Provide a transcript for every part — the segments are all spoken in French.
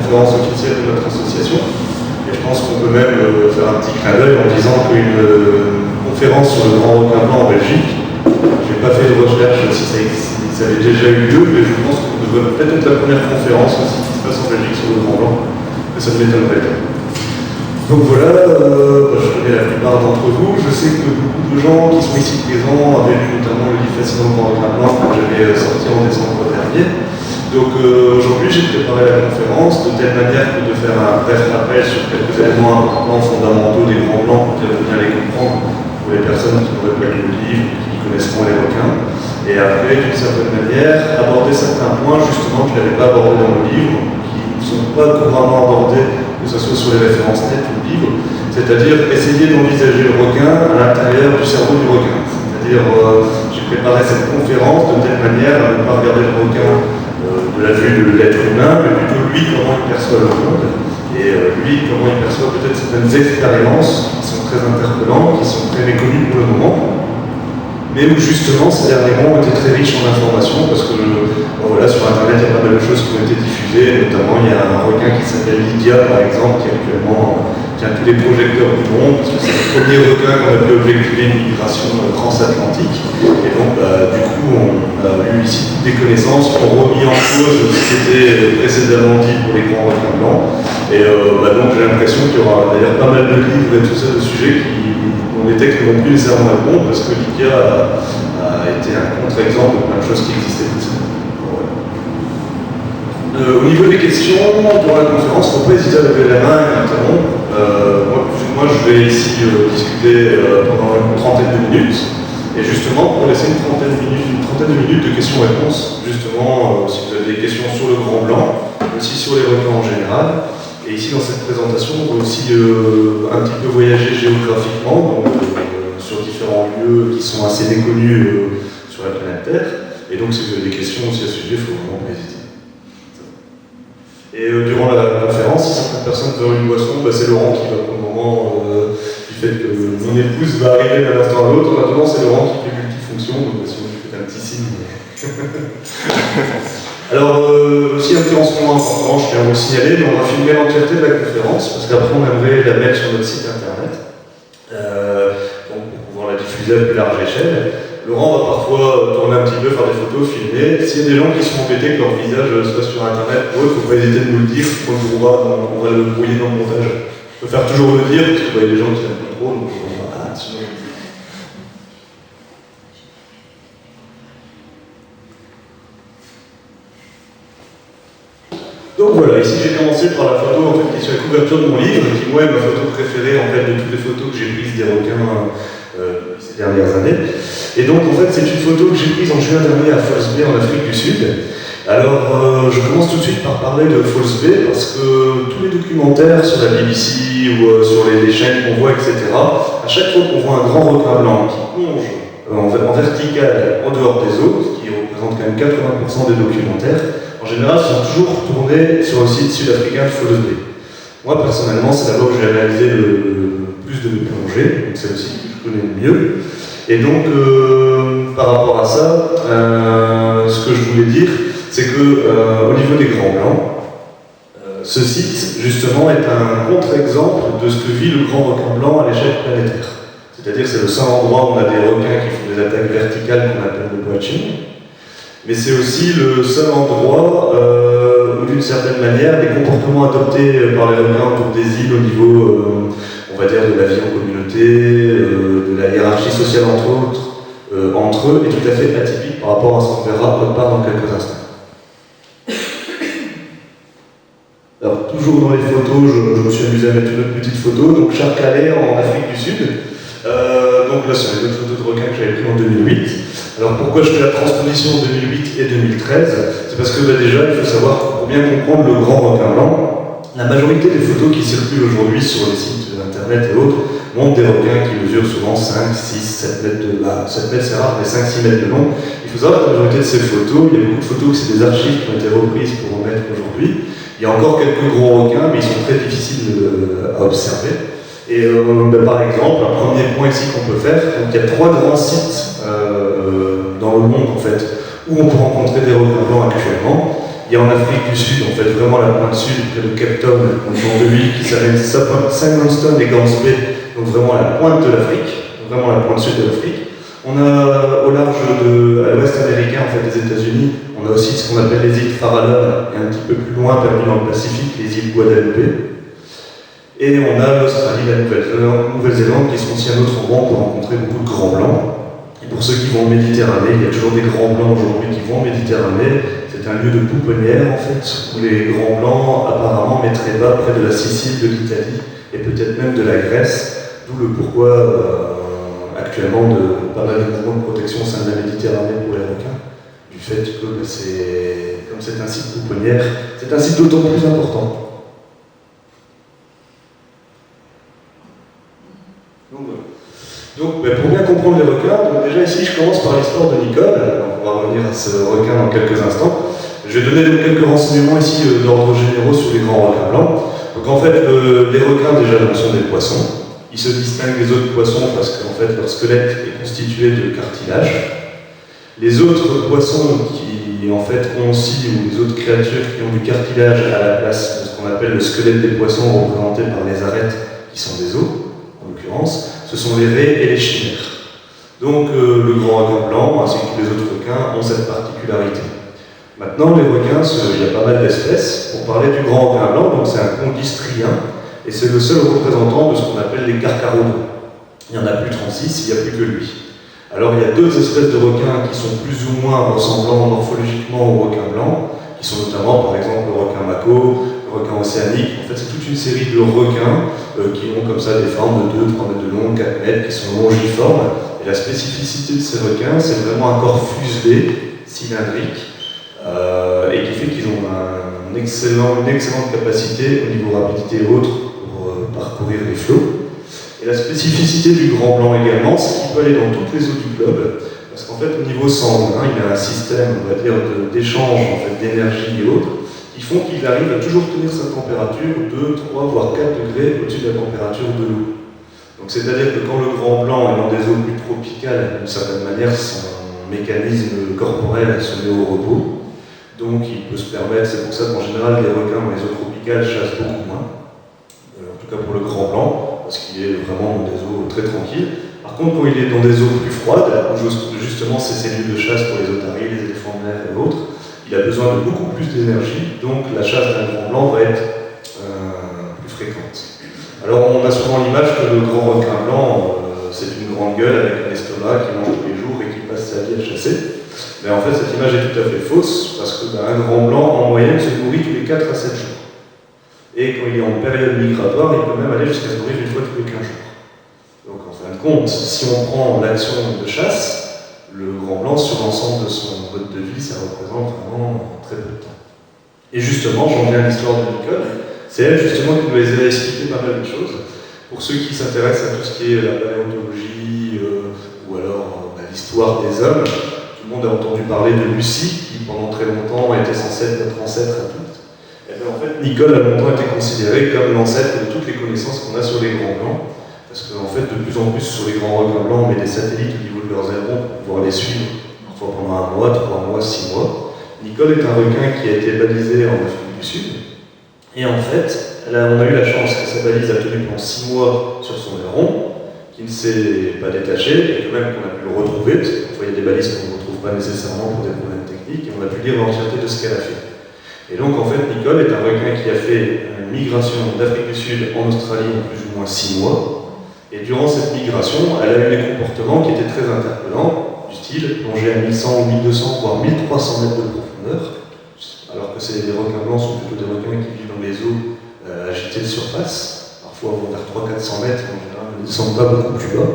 conférence officielle de notre association. Et je pense qu'on peut même faire un petit clin d'œil en disant qu'une conférence sur le grand requin blanc en Belgique, je n'ai pas fait de recherche si ça avait déjà eu lieu, mais je pense qu'on devrait peut-être être la première conférence aussi qui se passe en Belgique sur le grand blanc, mais ça ne m'étonnerait pas. Donc voilà, je connais la plupart d'entre vous. Je sais que beaucoup de gens qui sont ici présents avaient lu notamment le livre Fascinant grand requin blanc que j'avais sorti en décembre dernier. Donc aujourd'hui, j'ai préparé la conférence de telle manière que de faire un bref rappel sur quelques éléments importants, fondamentaux des grands blancs pour bien les comprendre pour les personnes qui n'auraient pas lu le livre, qui connaissent moins les requins. Et après, d'une certaine manière, aborder certains points justement que je n'avais pas abordés dans le livre, qui ne sont pas couramment abordés, que ce soit sur les références nettes ou le livre, c'est-à-dire essayer d'envisager le requin à l'intérieur du cerveau du requin. C'est-à-dire, j'ai préparé cette conférence de telle manière à ne pas regarder le requin de la vue de l'être humain, mais plutôt lui, comment il perçoit le monde, et lui, comment il perçoit peut-être certaines expériences qui sont très interpellantes, qui sont très méconnues pour le moment, mais où justement ces derniers mois ont été très riches en informations, parce que voilà, sur Internet, il y a pas mal de choses qui ont été diffusées, notamment il y a un requin qui s'appelle Lydia, par exemple, qui actuellement tient tous les projecteurs du monde, parce que c'est le premier requin qu'on a pu objectiver une migration transatlantique. Et donc, du coup, on a eu ici toutes des connaissances qui ont remis en cause ce qui était précédemment dit pour les grands requins blancs. Et donc, j'ai l'impression qu'il y aura d'ailleurs pas mal de livres et tout ça de sujets dont les textes ne vont plus nécessairement répondre, parce que Lydia a été un contre-exemple de plein de choses qui existaient précédemment. Au niveau des questions, durant la conférence, il ne faut pas hésiter à lever la main et m'interrompre. Moi, je vais ici discuter pendant une trentaine de minutes. Et justement, pour laisser une trentaine de minutes de questions-réponses, justement, si vous avez des questions sur le grand blanc, aussi sur les requins en général. Et ici, dans cette présentation, on va aussi un petit peu voyager géographiquement, donc, sur différents lieux qui sont assez méconnus sur la planète Terre. Et donc, si vous avez des questions aussi à ce sujet, il faut vraiment pas hésiter. Et durant la conférence, si certaines personnes veulent une boisson, c'est Laurent qui va pour le moment du fait que mon épouse va arriver d'un instant à l'autre. Maintenant, c'est Laurent qui fait multifonction, donc si vous faites un petit signe. Alors, aussi un petit renseignement important, je tiens à vous le signaler, mais on va filmer l'entièreté de la conférence, parce qu'après on aimerait la mettre sur notre site internet, donc pour pouvoir la diffuser à plus large échelle. Laurent va parfois tourner un petit peu, faire des photos, filmer. S'il y a des gens qui sont embêtés que leur visage soit sur internet, pour eux, il ne faut pas hésiter de nous le dire, on va le brouiller dans le montage. Je peux faire toujours le dire, parce qu'il y a des gens qui n'aiment pas trop, donc sinon... Donc voilà, ici j'ai commencé par la photo en fait, qui est sur la couverture de mon livre, qui moi est ma photo préférée en fait, de toutes les photos que j'ai prises des requins ces dernières années. Et donc en fait c'est une photo que j'ai prise en juin dernier à False Bay en Afrique du Sud. Alors je commence tout de suite par parler de False Bay parce que tous les documentaires sur la BBC ou sur les chaînes qu'on voit, etc., à chaque fois qu'on voit un grand requin blanc qui plonge en vertical en dehors des eaux, ce qui représente quand même 80% des documentaires, en général, sont toujours tournés sur le site sud-africain de False Bay. Moi, personnellement, c'est là-bas où j'ai réalisé le plus de plongées, donc c'est le site que je connais le mieux. Et donc, par rapport à ça, ce que je voulais dire, c'est qu'au niveau des grands blancs, ce site, justement, est un contre-exemple de ce que vit le grand requin blanc à l'échelle planétaire. C'est-à-dire que c'est le seul endroit où on a des requins qui font des attaques verticales qu'on appelle le poaching. Mais c'est aussi le seul endroit où, d'une certaine manière, les comportements adoptés par les requins autour des îles au niveau, on va dire, de la vie en communauté, de la hiérarchie sociale entre eux, est tout à fait atypique par rapport à ce qu'on verra autre part dans quelques instants. Alors, toujours dans les photos, je me suis amusé à mettre une autre petite photo, donc Charles en Afrique du Sud. Donc là, c'est une autre photo de requin que j'avais pris en 2008. Alors pourquoi je fais la transposition en 2008 et 2013 ? C'est parce que déjà, il faut savoir, pour bien comprendre le grand requin blanc, la majorité des photos qui circulent aujourd'hui sur les sites internet et autres montrent des requins qui mesurent souvent 5, 6, 7 mètres de... 7 mètres c'est rare, mais 5-6 mètres de long. Il faut savoir que la majorité de ces photos, il y a beaucoup de photos que c'est des archives qui ont été reprises pour en mettre aujourd'hui. Il y a encore quelques gros requins, mais ils sont très difficiles à observer. Et par exemple, un premier point ici qu'on peut faire, donc il y a 3 grands sites dans le monde en fait, où on peut rencontrer des requins blancs actuellement. Il y a en Afrique du Sud, en fait, vraiment la pointe sud, près de Cape Town, un genre de l'île qui s'appelle Sandstone et Gans Bay, donc vraiment la pointe de l'Afrique, vraiment la pointe sud de l'Afrique. On a au large à l'ouest américain, en fait, des États-Unis, on a aussi ce qu'on appelle les îles Farallon, et un petit peu plus loin, perdu dans le Pacifique, les îles Guadeloupe. Et on a l'Australie et la Nouvelle-Zélande qui sont aussi un autre endroit pour rencontrer beaucoup de grands blancs. Et pour ceux qui vont en Méditerranée, il y a toujours des grands blancs aujourd'hui qui vont en Méditerranée. C'est un lieu de pouponnière en fait, où les grands blancs apparemment mettraient bas près de la Sicile, de l'Italie et peut-être même de la Grèce, d'où le pourquoi actuellement de pas mal de mouvements de protection au sein de la Méditerranée pour les requins, du fait que comme c'est un site pouponnière, c'est un site d'autant plus important. Donc pour bien comprendre les requins, donc déjà ici je commence par l'histoire de Nicole, donc on va revenir à ce requin dans quelques instants. Je vais donner donc quelques renseignements ici d'ordre généraux sur les grands requins blancs. Donc en fait les requins déjà sont des poissons. Ils se distinguent des autres poissons parce qu'en fait leur squelette est constitué de cartilage. Les autres poissons qui en fait ont aussi, ou les autres créatures qui ont du cartilage à la place de ce qu'on appelle le squelette des poissons représenté par les arêtes qui sont des os, en l'occurrence, ce sont les raies et les chimères. Donc le grand requin blanc ainsi que les autres requins ont cette particularité. Maintenant les requins, il y a pas mal d'espèces. Pour parler du grand requin blanc, donc c'est un condystrien et c'est le seul représentant de ce qu'on appelle les carcharodons. Il n'y en a plus 36, il n'y a plus que lui. Alors il y a deux espèces de requins qui sont plus ou moins ressemblant morphologiquement au requin blanc, qui sont notamment par exemple le requin mako, le requin océanique. En fait c'est toute une série de requins qui ont comme ça des formes de 2-3 mètres de long, 4 mètres, qui sont longiformes. Et la spécificité de ces requins, c'est vraiment un corps fuselé, cylindrique, et qui fait qu'ils ont une excellente capacité au niveau rapidité et autres pour parcourir les flots. Et la spécificité du grand blanc également, c'est qu'il peut aller dans toutes les eaux du globe, parce qu'en fait au niveau sanguin, il y a un système, on va dire, d'échange en fait, d'énergie et autres, qui font qu'il arrive à toujours tenir sa température 2, 3, voire 4 degrés au-dessus de la température de l'eau. Donc c'est-à-dire que quand le grand blanc est dans des eaux plus tropicales, d'une certaine manière, son mécanisme corporel se met au repos. Donc il peut se permettre, c'est pour ça qu'en général les requins dans les eaux tropicales chassent beaucoup moins, en tout cas pour le grand blanc, parce qu'il est vraiment dans des eaux très tranquilles. Par contre, quand il est dans des eaux plus froides, où justement ces cellules de chasse pour les otaries, les éléphants de mer et autres, il a besoin de beaucoup plus d'énergie, donc la chasse d'un grand blanc va être plus fréquente. Alors on a souvent l'image que le grand requin blanc, c'est une grande gueule avec un estomac qui mange tous les jours et qui passe sa vie à chasser. Mais en fait cette image est tout à fait fausse, parce qu'un grand blanc en moyenne se nourrit tous les 4 à 7 jours. Et quand il est en période migratoire, il peut même aller jusqu'à se nourrir une fois tous les 15 jours. Donc en fin de compte, si on prend l'action de chasse, le grand blanc sur l'ensemble de son mode de vie, ça représente vraiment très peu de temps. Et justement, j'en viens à l'histoire de Nicole, c'est elle justement qui nous a expliqué pas mal de choses. Pour ceux qui s'intéressent à tout ce qui est la paléontologie ou alors l'histoire des hommes, tout le monde a entendu parler de Lucie, qui pendant très longtemps était censée être notre ancêtre à toutes. Et bien en fait, Nicole a longtemps été considérée comme l'ancêtre de toutes les connaissances qu'on a sur les grands blancs, parce qu'en fait, de plus en plus sur les grands requins blancs, on met des satellites au niveau de leurs ailerons pour pouvoir les suivre, parfois pendant 1 mois, 3 mois, 6 mois. Nicole est un requin qui a été balisé en Afrique du Sud, et en fait, on a eu la chance que sa balise a tenu pendant 6 mois sur son aileron, qui ne s'est pas détaché, et que même qu'on a pu le retrouver, parce que parfois il y a des balises qu'on ne retrouve pas nécessairement pour des problèmes techniques, et on a pu lire l'entièreté de ce qu'elle a fait. Et donc en fait, Nicole est un requin qui a fait une migration d'Afrique du Sud en Australie en plus ou moins 6 mois. Et durant cette migration, elle a eu des comportements qui étaient très interpellants, du style plonger à 1100 ou 1200, voire 1300 mètres de profondeur, alors que les requins blancs sont plutôt des requins qui vivent dans les eaux agitées de surface. Parfois vont vers 300-400 mètres, en général, ils ne descendent pas beaucoup plus bas.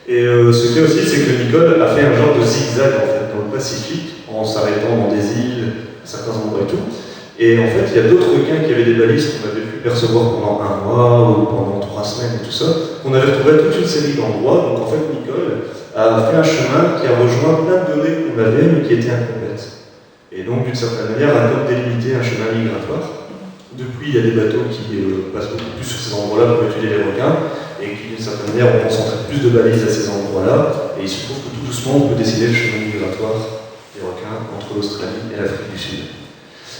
Et ce qu'il y a aussi, c'est que Nicole a fait un genre de zigzag en fait, dans le Pacifique, en s'arrêtant dans des îles, à certains endroits et tout. Et en fait, il y a d'autres requins qui avaient des balises qu'on avait pu percevoir pendant 1 mois ou pendant 3 semaines et tout ça, qu'on avait retrouvé à toute une série d'endroits. Donc en fait, Nicole a fait un chemin qui a rejoint plein de données qu'on avait mais qui étaient incomplètes. Et donc, d'une certaine manière, a comme délimité un chemin migratoire. Depuis, il y a des bateaux qui passent beaucoup plus sur ces endroits-là pour étudier les requins et qui, d'une certaine manière, ont concentré plus de balises à ces endroits-là. Et il se trouve que tout doucement, on peut dessiner le chemin migratoire des requins entre l'Australie et l'Afrique du Sud.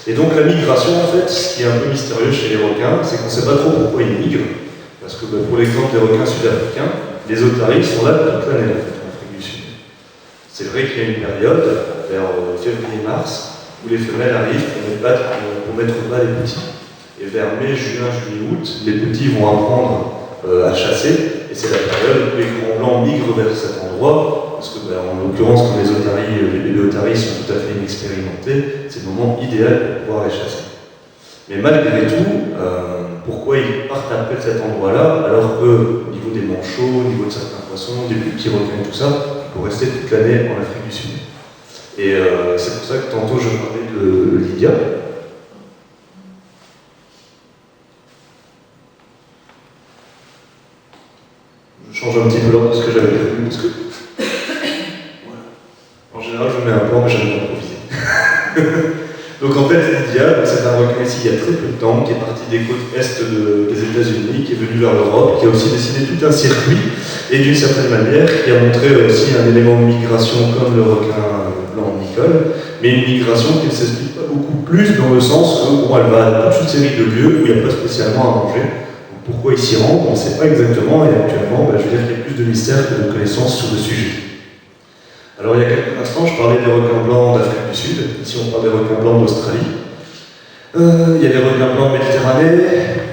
Et donc la migration, en fait, ce qui est un peu mystérieux chez les requins, c'est qu'on ne sait pas trop pourquoi ils migrent. Parce que pour l'exemple des requins sud-africains, les otaries sont là toute l'année en fait, en Afrique du Sud. C'est vrai qu'il y a une période, vers février-mars, où les femelles arrivent pour mettre bas les petits. Et vers mai, juin, juillet, août, les petits vont apprendre à chasser, et c'est la période où les grands blancs migrent vers cet endroit, parce que en l'occurrence, quand les bébés otaries sont tout à fait inexpérimentés, c'est le moment idéal pour pouvoir les chasser. Mais malgré tout, pourquoi ils partent après cet endroit-là, alors qu'au niveau des manchots, au niveau de certains poissons, des plus petits requins, tout ça, ils peuvent rester toute l'année en Afrique du Sud. Et c'est pour ça que tantôt je parlais de Lydia. Je change un petit peu l'ordre de ce que j'avais prévu, parce que... Voilà. En général, je mets un plan, mais j'aime bien improviser. Donc en fait, Lydia, c'est un requin ici il y a très peu de temps, qui est parti des côtes est des États-Unis, qui est venu vers l'Europe, qui a aussi dessiné tout un circuit, et d'une certaine manière, qui a montré aussi un élément de migration comme le requin blanc Nicole, mais une migration qui ne s'explique pas beaucoup plus dans le sens où elle va à toute une série de lieux où il n'y a pas spécialement à manger. Donc pourquoi il s'y rend, on ne sait pas exactement, et actuellement, je veux dire qu'il y a plus de mystère que de connaissances sur le sujet. Alors il y a quelques instants, je parlais des requins blancs d'Afrique du Sud, ici on parle des requins blancs d'Australie. Il y a les requins blancs méditerranéens.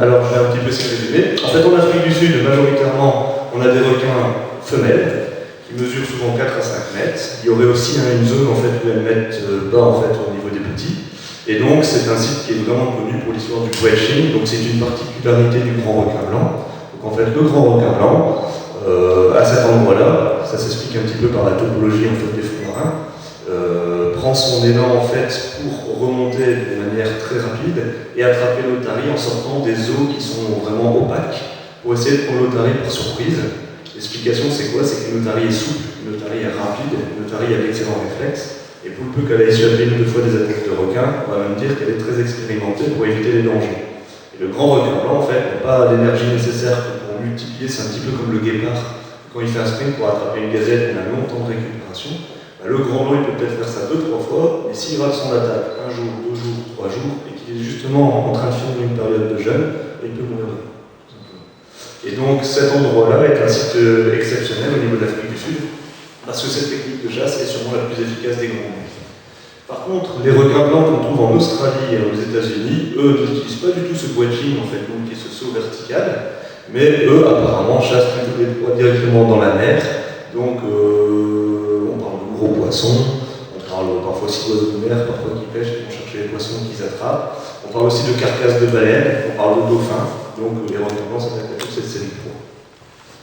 Alors je vais un petit peu s'y résumer. En fait en Afrique du Sud, majoritairement, on a des requins femelles, qui mesurent souvent 4 à 5 mètres. Il y aurait aussi une zone en fait, où elles mettent bas en fait, au niveau des petits. Et donc c'est un site qui est vraiment connu pour l'histoire du breaching, donc c'est une particularité du grand requin blanc. Donc en fait le grand requin blanc, à cet endroit-là, ça s'explique un petit peu par la topologie en fait, des fonds marins, prend son élan en fait pour remonter de manière très rapide et attraper l'otarie en sortant des eaux qui sont vraiment opaques pour essayer de prendre l'otarie par surprise. L'explication c'est quoi? C'est qu'une otarie est souple, une otarie est rapide, une otarie a d'excellents réflexes, et pour le peu qu'elle ait échappé une ou deux fois des attaques de requins, on va même dire qu'elle est très expérimentée pour éviter les dangers. Et le grand requin blanc en fait n'a pas l'énergie nécessaire pour multiplier, c'est un petit peu comme le guépard. Quand il fait un sprint pour attraper une gazelle, il a un long temps de récupération. Le grand blanc, il peut peut-être faire ça 2-3 fois, mais s'il rate son attaque 1 jour, 2 jours, 3 jours, et qu'il est justement en train de finir une période de jeûne, il peut mourir de faim. Et donc cet endroit-là est un site exceptionnel au niveau de l'Afrique du Sud, parce que cette technique de chasse est sûrement la plus efficace des grands blancs. Par contre, les requins blancs qu'on trouve en Australie et aux États-Unis, eux n'utilisent pas du tout ce breaching, en fait, donc qui est ce saut vertical. Mais eux, apparemment, chassent plutôt les proies directement dans la mer. Donc, on parle de gros poissons, on parle parfois aussi d'oiseaux de mer, parfois qui pêchent, qui vont chercher les poissons qu'ils attrapent. On parle aussi de carcasses de baleines, on parle de dauphins. Donc, les requins blancs s'attaquent à toute cette série de proies.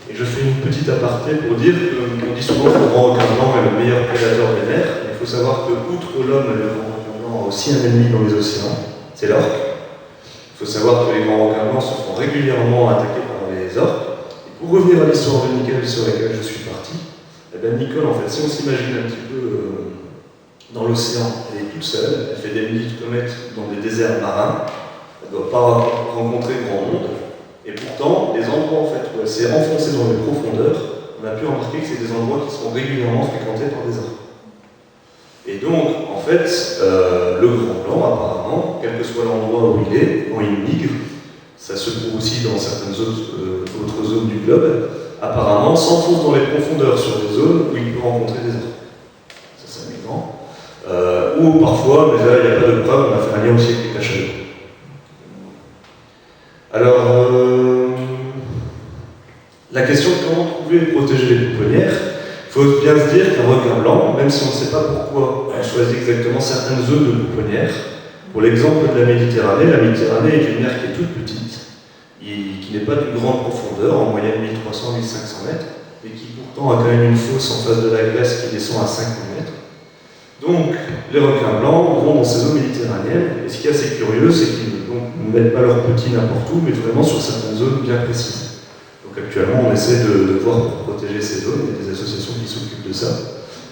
Et je fais une petite aparté pour dire qu'on dit souvent que le grand requin blanc est le meilleur prédateur des mers. Il faut savoir que, outre l'homme, le grand requin blanc a aussi un ennemi dans les océans, c'est l'orque. Il faut savoir que les grands requins blancs se font régulièrement attaquer par les orques. Et pour revenir à l'histoire de Nicole sur laquelle je suis parti, eh bien Nicole, en fait, si on s'imagine un petit peu dans l'océan, elle est toute seule, elle fait des milliers de kilomètres dans des déserts marins, elle ne doit pas rencontrer grand monde, et pourtant, les endroits en fait, où elle s'est enfoncée dans les profondeurs, on a pu remarquer que c'est des endroits qui sont régulièrement fréquentés par des orques. Et donc, en fait, le grand blanc, apparemment, quel que soit l'endroit où il est, quand il migre, ça se trouve aussi dans certaines autres zones du globe, apparemment s'enfonce dans les profondeurs sur des zones où il peut rencontrer des orques. Ça, c'est un exemple. Ou parfois, mais là, il n'y a pas de preuve, on a fait un lien aussi avec les cachalots. Alors, la question de comment trouver et protéger les pouponnières, il faut bien se dire qu'un requin blanc, même si on ne sait pas pourquoi on choisit exactement certaines zones de pouponnières, pour l'exemple de la Méditerranée est une mer qui est toute petite, qui n'est pas d'une grande profondeur, en moyenne 1300-1500 mètres, et qui pourtant a quand même une fosse en face de la glace qui descend à 5000 mètres. Donc, les requins blancs vont dans ces eaux méditerranéennes, et ce qui est assez curieux, c'est qu'ils ne mettent pas leurs petits n'importe où, mais vraiment sur certaines zones bien précises. Donc actuellement, on essaie de voir pour protéger ces zones, il y a des associations qui s'occupent de ça.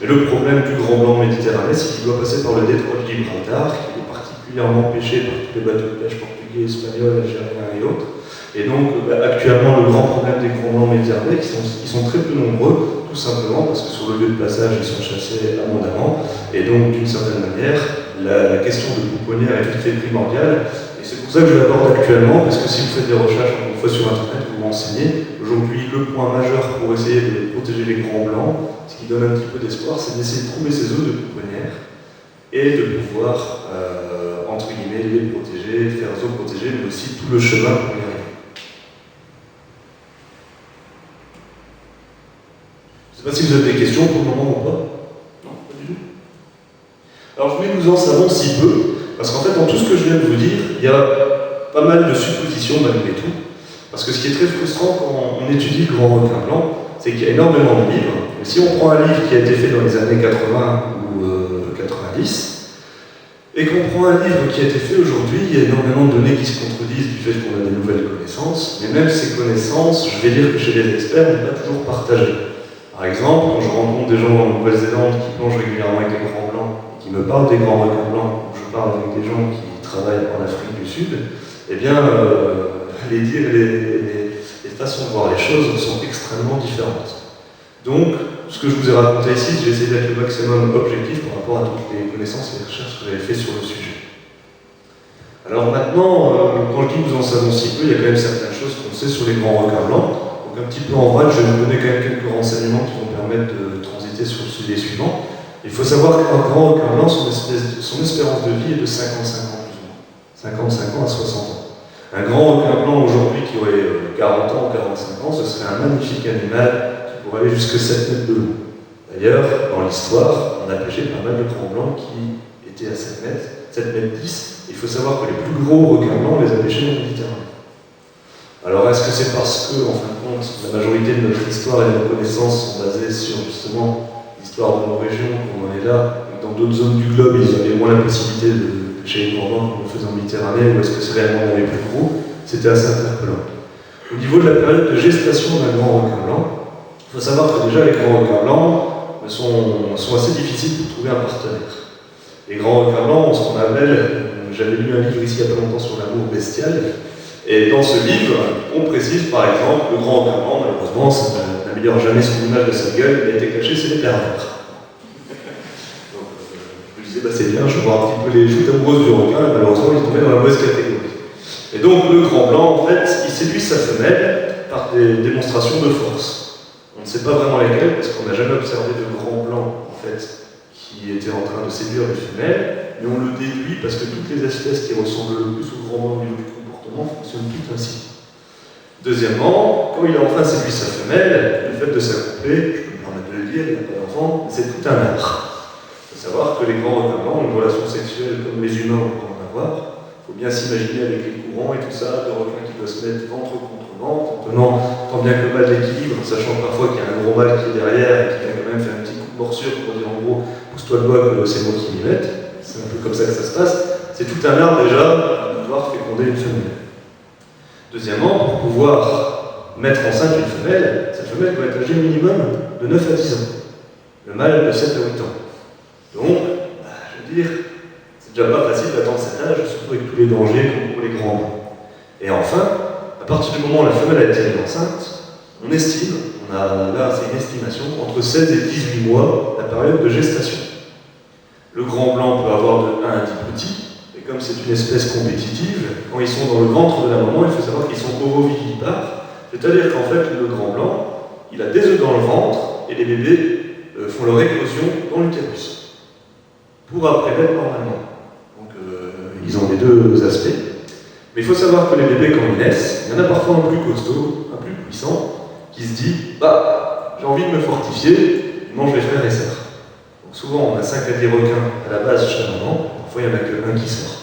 Mais le problème du grand blanc méditerranéen, c'est qu'il doit passer par le détroit de Gibraltar, qui est particulièrement pêché par tous les bateaux de pêche portugais, espagnols, algériens et autres. Et donc, actuellement, le grand problème des grands blancs méditerranéens, ils sont très peu nombreux, tout simplement parce que sur le lieu de passage, ils sont chassés abondamment. Et donc, d'une certaine manière, la question de pouponnière est tout à fait primordiale. Et c'est pour ça que je l'aborde actuellement, parce que si vous faites des recherches une fois sur Internet, vous vous renseignez. Aujourd'hui, le point majeur pour essayer de protéger les grands blancs, ce qui donne un petit peu d'espoir, c'est d'essayer de trouver ces œufs de pouponnière et de pouvoir, entre guillemets, les protéger, faire zooprotéger, mais aussi tout le chemin pour y arriver. Je ne sais pas si vous avez des questions pour le moment ou pas. Non, pas du tout. Alors, mais nous en savons si peu, parce qu'en fait, dans tout ce que je viens de vous dire, il y a pas mal de suppositions malgré tout. Parce que ce qui est très frustrant quand on étudie le grand requin blanc, c'est qu'il y a énormément de livres. Mais si on prend un livre qui a été fait dans les années 80 ou 90, et qu'on prend un livre qui a été fait aujourd'hui, il y a énormément de données qui se contredisent du fait qu'on a des nouvelles connaissances, mais même ces connaissances, je vais dire que chez les experts, n'est pas toujours partagée. Par exemple, quand je rencontre des gens en Nouvelle-Zélande qui plongent régulièrement avec des grands blancs, qui me parlent des grands requins blancs, ou je parle avec des gens qui travaillent en Afrique du Sud, eh bien, les façons de voir les choses sont extrêmement différentes. Donc, ce que je vous ai raconté ici, j'ai essayé d'être le maximum objectif par rapport à toutes les connaissances et les recherches que j'avais faites sur le sujet. Alors maintenant, quand je dis que nous en savons si peu, il y a quand même certaines choses qu'on sait sur les grands requins blancs. Donc un petit peu en vrac, je vais vous donner quand même quelques renseignements qui vont permettre de transiter sur le sujet suivant. Il faut savoir qu'un grand requin blanc, son espérance de vie est de 55 ans plus ou moins. 55 ans à 60 ans. Un grand requin blanc aujourd'hui qui aurait 40 ans ou 45 ans, ce serait un magnifique animal pour aller jusqu'à 7 mètres de long. D'ailleurs, dans l'histoire, on a pêché pas mal de grands blancs qui étaient à 7 mètres 10. Il faut savoir que les plus gros requins blancs, on les a pêchés dans le Méditerranée. Alors, est-ce que c'est parce que, en fin de compte, la majorité de notre histoire et de nos connaissances sont basées sur, justement, l'histoire de nos régions, qu'on en est là, et que dans d'autres zones du globe, ils avaient moins la possibilité de pêcher les grands blancs comme on le faisait en Méditerranée, ou est-ce que c'est réellement les plus gros? C'était assez interpellant. Au niveau de la période de gestation d'un grand requin blanc, il faut savoir que déjà les grands requins blancs sont assez difficiles pour trouver un partenaire. Les grands requins blancs ont ce qu'on appelle, j'avais lu un livre ici il n'y a pas longtemps sur l'amour bestial, et dans ce livre, on précise par exemple, le grand requin blanc, malheureusement, ça n'améliore jamais son image de sa gueule, il a été caché, c'est les pervers. Donc je me disais, c'est bien, je vois un petit peu les joutes amoureuses du requin, et malheureusement ils tombaient dans la mauvaise catégorie. Et donc le grand blanc, en fait, il séduit sa femelle par des démonstrations de force. On ne sait pas vraiment lesquels, parce qu'on n'a jamais observé de grands blancs, en fait, qui étaient en train de séduire les femelles, mais on le déduit parce que toutes les espèces qui ressemblent le plus au grand blanc au niveau du comportement fonctionnent toutes ainsi. Deuxièmement, quand il a enfin séduit sa femelle, le fait de s'accoupler, je peux me permettre de le dire, il n'y a pas d'enfant, c'est tout un art. Il faut savoir que les grands requins blancs ont une relation sexuelle comme les humains peuvent en avoir. Il faut bien s'imaginer avec les courants et tout ça, de requins qui doivent se mettre ventre contre ventre, en tenant tant bien que mal l'équilibre, sachant parfois qu'il y a un gros mâle qui est derrière et qui va quand même faire un petit coup de morsure pour dire en gros, pousse-toi le bois, c'est moi qui m'y mette. C'est un peu comme ça que ça se passe. C'est tout un art déjà de pouvoir féconder une femelle. Deuxièmement, pour pouvoir mettre enceinte une femelle, cette femelle doit être âgée minimum de 9 à 10 ans. Le mâle de 7 à 8 ans. Donc, je veux dire, c'est déjà pas facile d'attendre cet âge, surtout avec tous les dangers comme pour les grands blancs. Et enfin, à partir du moment où la femelle a été enceinte, on estime, là c'est une estimation, entre 16 et 18 mois la période de gestation. Le grand blanc peut avoir de 1 à 10 petits, et comme c'est une espèce compétitive, quand ils sont dans le ventre de la maman, il faut savoir qu'ils sont ovovivipares, c'est-à-dire qu'en fait le grand blanc, il a des œufs dans le ventre, et les bébés font leur éclosion dans l'utérus, pour après naître normalement. Donc ils ont les deux aspects. Mais il faut savoir que les bébés, quand ils naissent, il y en a parfois un plus costaud, un plus puissant, qui se dit « j'ai envie de me fortifier, je mange les frères et sœurs ». Donc souvent, on a 5 à 10 requins à la base chez la maman, parfois il n'y en a qu'un qui sort.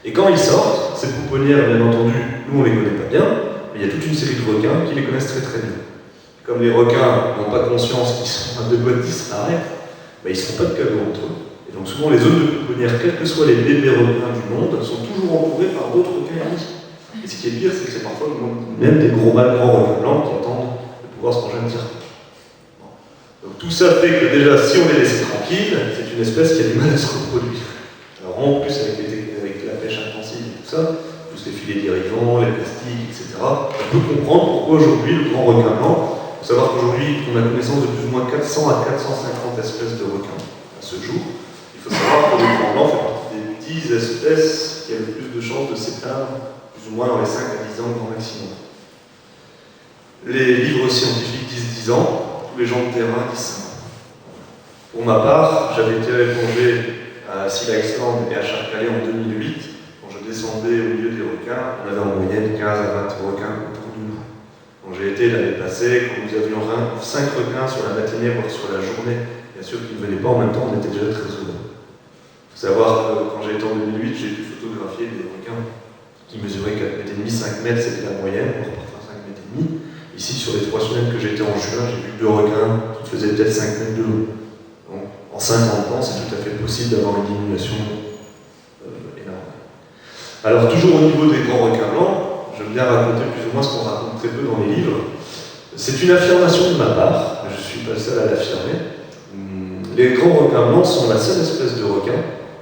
Et quand ils sortent, ces pouponnières, bien entendu, nous on les connaît pas bien, mais il y a toute une série de requins qui les connaissent très très bien. Comme les requins n'ont pas conscience qu'ils sont à 2 doigts de disparaître, ils ne se font pas de cadeaux entre eux. Et donc souvent les zones de pouponnière, quels que soient les bébés requins du monde, sont toujours entourés par d'autres requins amis. Et ce qui est pire, c'est que c'est parfois même des gros mâles grands requins blancs qui attendent de pouvoir se manger un tir. Donc tout ça fait que déjà, si on les laisse tranquilles, c'est une espèce qui a du mal à se reproduire. Alors en plus, avec la pêche intensive et tout ça, tous les filets dérivants, les plastiques, etc., on peut comprendre pourquoi aujourd'hui le grand requin blanc, il faut savoir qu'aujourd'hui, on a connaissance de plus ou moins 400 à 450 espèces de requins à ce jour. Il faut savoir que le grand requin blanc fait partie des 10 espèces qui ont le plus de chances de s'éteindre, plus ou moins dans les 5 à 10 ans grand maximum. Les livres scientifiques disent 10 ans, tous les gens de terrain disent 5 ans. Pour ma part, j'avais été plongé à Seal Island et à Shark Alley en 2008. Quand je descendais au milieu des requins, on avait en moyenne 15 à 20 requins autour de nous. Quand j'ai été l'année passée, quand nous avions 5 requins sur la matinée, voire sur la journée, bien sûr qu'ils ne venaient pas en même temps, on était déjà très heureux. Il faut savoir que quand j'ai été en 2008, j'ai pu photographier des requins qui mesuraient 4,5 m, 5 mètres, c'était la moyenne, parfois 5,5 m. Ici, sur les 3 semaines que j'étais en juin, j'ai vu 2 requins qui faisaient peut-être 5 mètres de haut. Donc, en 50 ans, c'est tout à fait possible d'avoir une diminution énorme. Alors, toujours au niveau des grands requins blancs, j'aime bien raconter plus ou moins ce qu'on raconte très peu dans les livres. C'est une affirmation de ma part, mais je ne suis pas le seul à l'affirmer. Les grands requins blancs sont la seule espèce de requin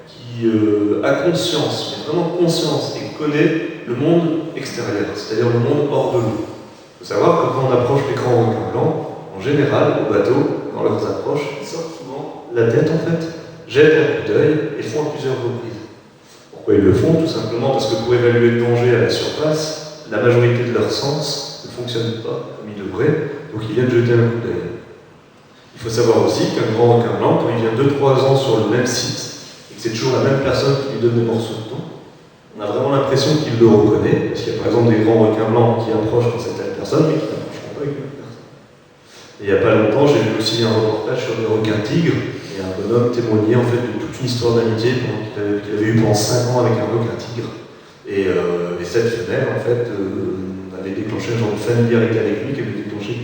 qui a conscience, mais vraiment conscience, et connaît le monde extérieur, c'est-à-dire le monde hors de l'eau. Il faut savoir que quand on approche les grands requins blancs, en général, au bateau, dans leurs approches, ils sortent souvent la tête en fait, jettent un coup d'œil et font à plusieurs reprises. Pourquoi ils le font? Tout simplement parce que pour évaluer le danger à la surface, la majorité de leurs sens ne fonctionnent pas comme ils devraient, donc ils viennent jeter un coup d'œil. Il faut savoir aussi qu'un grand requin blanc, quand il vient 2-3 ans sur le même site, et que c'est toujours la même personne qui lui donne des morceaux de thon, on a vraiment l'impression qu'il le reconnaît, parce qu'il y a par exemple des grands requins blancs qui approchent quand c'est telle personne, mais qui n'approcheront pas avec une autre personne. Et il n'y a pas longtemps, j'ai vu aussi un reportage sur les requins tigres, et un bonhomme témoignait en fait de toute une histoire d'amitié qu'il avait eu pendant 5 ans avec un requin tigre. Et cette femelle, en fait, avait déclenché un genre de familiarité avec lui, qui avait déclenché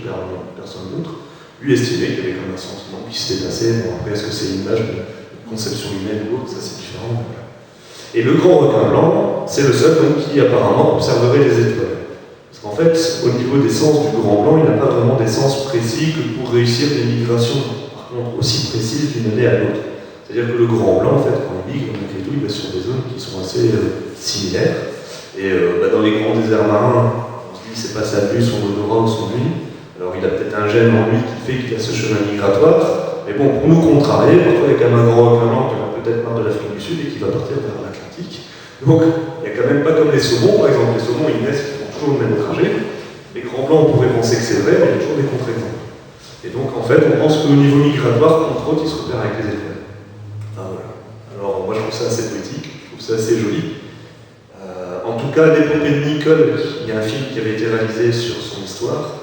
personne d'autre. Lui estimait qu'il y avait comme un sentiment qui s'était passé. Bon, après, est-ce que c'est une image de conception humaine ou autre? Ça, c'est différent. Et le grand requin blanc, c'est le seul donc, qui apparemment observerait les étoiles. Parce qu'en fait, au niveau des sens du grand blanc, il n'a pas vraiment des sens précis que pour réussir des migrations, par contre, aussi précises d'une année à l'autre. C'est-à-dire que le grand blanc, en fait, quand il migre, malgré tout, il va sur des zones qui sont assez similaires. Et dans les grands déserts marins, on se dit c'est pas sa vue, son odorat ou son huile. Alors il a peut-être un gène en lui qui fait qu'il a ce chemin migratoire. Mais bon, pour nous contrarier, parfois il y a quand même un grand requin blanc qui en a peut-être marre de l'Afrique du Sud et qui va partir vers l'Atlantique. Donc il n'y a quand même pas comme les saumons, par exemple. Les saumons, ils naissent, ils font toujours le même trajet. Les grands blancs, on pourrait penser que c'est vrai, mais il y a toujours des contre-exemples. Et donc en fait, on pense qu'au niveau migratoire, entre autres, ils se repèrent avec les étoiles. Ah, voilà. Alors moi je trouve ça assez poétique, je trouve ça assez joli. En tout cas, l'épopée de Nicole, il y a un film qui avait été réalisé sur son histoire,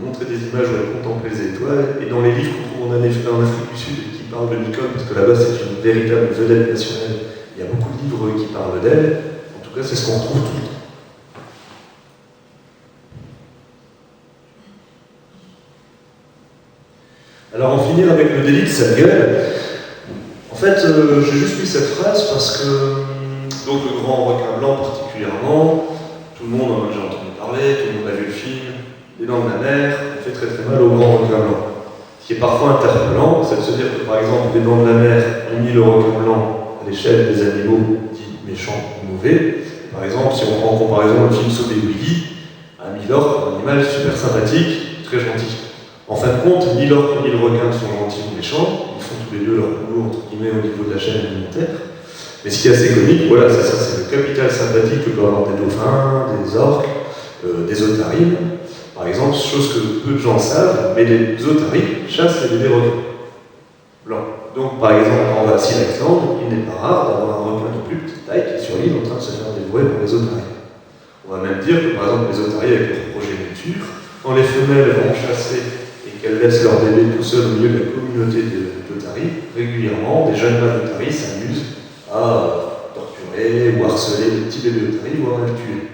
montrait des images où elle contemplait les étoiles, et dans les livres qu'on trouve en Afrique du Sud qui parlent de Nicole, parce que là-bas c'est une véritable vedette nationale, il y a beaucoup de livres qui parlent d'elle, en tout cas c'est ce qu'on retrouve tout le temps. Alors en finir avec le délit de sa gueule, en fait j'ai juste mis cette phrase parce que donc le grand requin blanc particulièrement, tout le monde en a déjà entendu parler, tout le monde a vu le film, Les Dents de la Mer, on fait très très mal au grand requin blanc. Ce qui est parfois interpellant, c'est de se dire que par exemple Les Dents de la Mer ont mis le requin blanc à l'échelle des animaux dits méchants ou mauvais. Par exemple, si on prend en comparaison le film Sauver Willy, a mis l'orque un animal super sympathique, très gentil. En fin de compte, ni l'orque ni le requin sont gentils ou méchants, ils font tous les deux leur boulot entre guillemets au niveau de la chaîne alimentaire. Mais ce qui est assez comique, voilà, c'est ça, c'est le capital sympathique que peuvent avoir des dauphins, des orques, des otaries. Par exemple, chose que peu de gens savent, mais les otaries chassent les bébés requins blancs. Donc, par exemple, quand on va à Seal Island, il n'est pas rare d'avoir un requin de plus petite taille qui est sur l'île en train de se faire dévorer par les otaries. On va même dire que, par exemple, les otaries, avec leur progéniture, quand les femelles vont chasser et qu'elles laissent leur bébé tout seul au milieu de la communauté d'otaries, régulièrement, des jeunes mâles d'otaries s'amusent à torturer ou harceler des petits bébés d'otaries, voire à les tuer.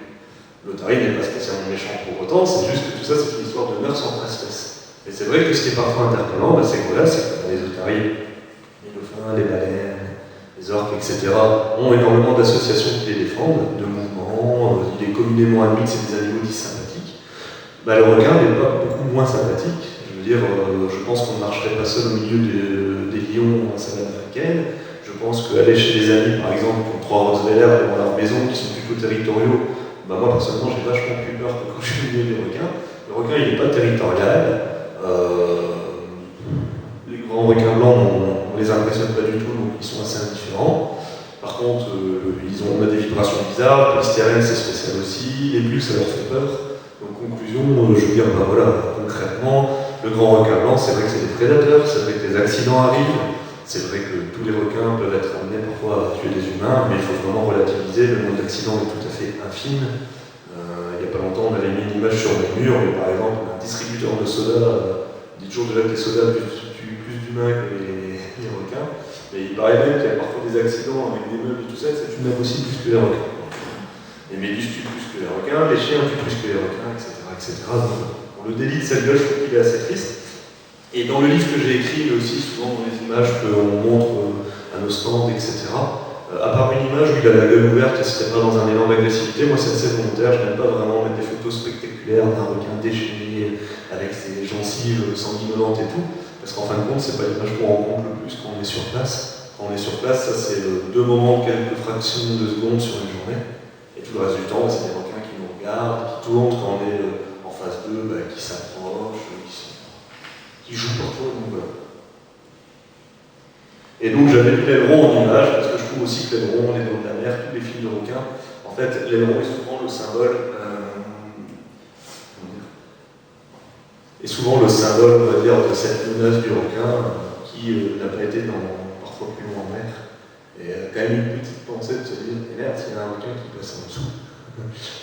L'otarie n'est pas spécialement méchant pour autant, c'est juste que tout ça c'est une histoire de mœurs entre espèces. Et c'est vrai que ce qui est parfois interpellant, c'est que voilà, c'est que les otaries, les dauphins, les baleines, les orques, etc., ont énormément d'associations qui les défendent, de mouvements, il est communément admis que c'est des animaux dits sympathiques. Bah, le requin n'est pas beaucoup moins sympathique. Je veux dire, je pense qu'on ne marcherait pas seul au milieu des lions en savane africaine. Je pense qu'aller chez des amis, par exemple, qui ont 3 rottweilers dans leur maison, qui sont plutôt territoriaux, bah moi personnellement j'ai vachement plus peur que quand je suis au milieu des requins. Le requin il n'est pas territorial. Les grands requins blancs on les impressionne pas du tout, donc ils sont assez indifférents. Par contre, on a des vibrations bizarres, le polystyrène c'est spécial aussi, les bulles ça leur fait peur. Donc conclusion, je veux dire, ben voilà, concrètement, le grand requin blanc, c'est vrai que c'est des prédateurs, c'est vrai que des accidents arrivent, c'est vrai que tous les requins peuvent être amenés parfois à tuer des humains, mais il faut vraiment relativiser, le nombre d'accidents est tout à fait infime. Il n'y a pas longtemps, on avait mis une image sur le mur, mais par exemple, un distributeur de soda dit toujours déjà que les sodas tuent plus d'humains que les requins, mais il paraît même qu'il y a parfois des accidents avec des meubles et tout ça, ça tue même aussi plus que les requins. Les méduses tuent plus que les requins, les chiens tuent plus que les requins, etc. Donc, le délit de cette gueule, je trouve qu'il est assez triste. Et dans le livre que j'ai écrit, mais aussi souvent dans les images qu'on montre à nos stands, etc., à part une image où il a la gueule ouverte et c'était pas dans un élan d'agressivité, moi c'est assez volontaire, je n'aime pas vraiment mettre des photos spectaculaires d'un requin déchaîné avec ses gencives sanguinolentes et tout, parce qu'en fin de compte, c'est pas l'image qu'on rencontre le plus quand on est sur place. Quand on est sur place, ça c'est deux moments de quelques fractions de secondes sur une journée, et tout le reste du temps, c'est des requins qui nous regardent, qui tournent quand on est en face d'eux, qui s'approchent, qui jouent pour toi, donc voilà. Et donc j'avais mis l'aileron en image, parce que je trouve aussi que l'aileron, les dents de la mer, tous les films de requins, en fait, l'aileron est souvent le symbole, on va dire, de cette menace du requin qui n'a pas été parfois plus loin en mer. Et quand même une petite pensée de se dire, merde, s'il y a un requin qui passe en dessous.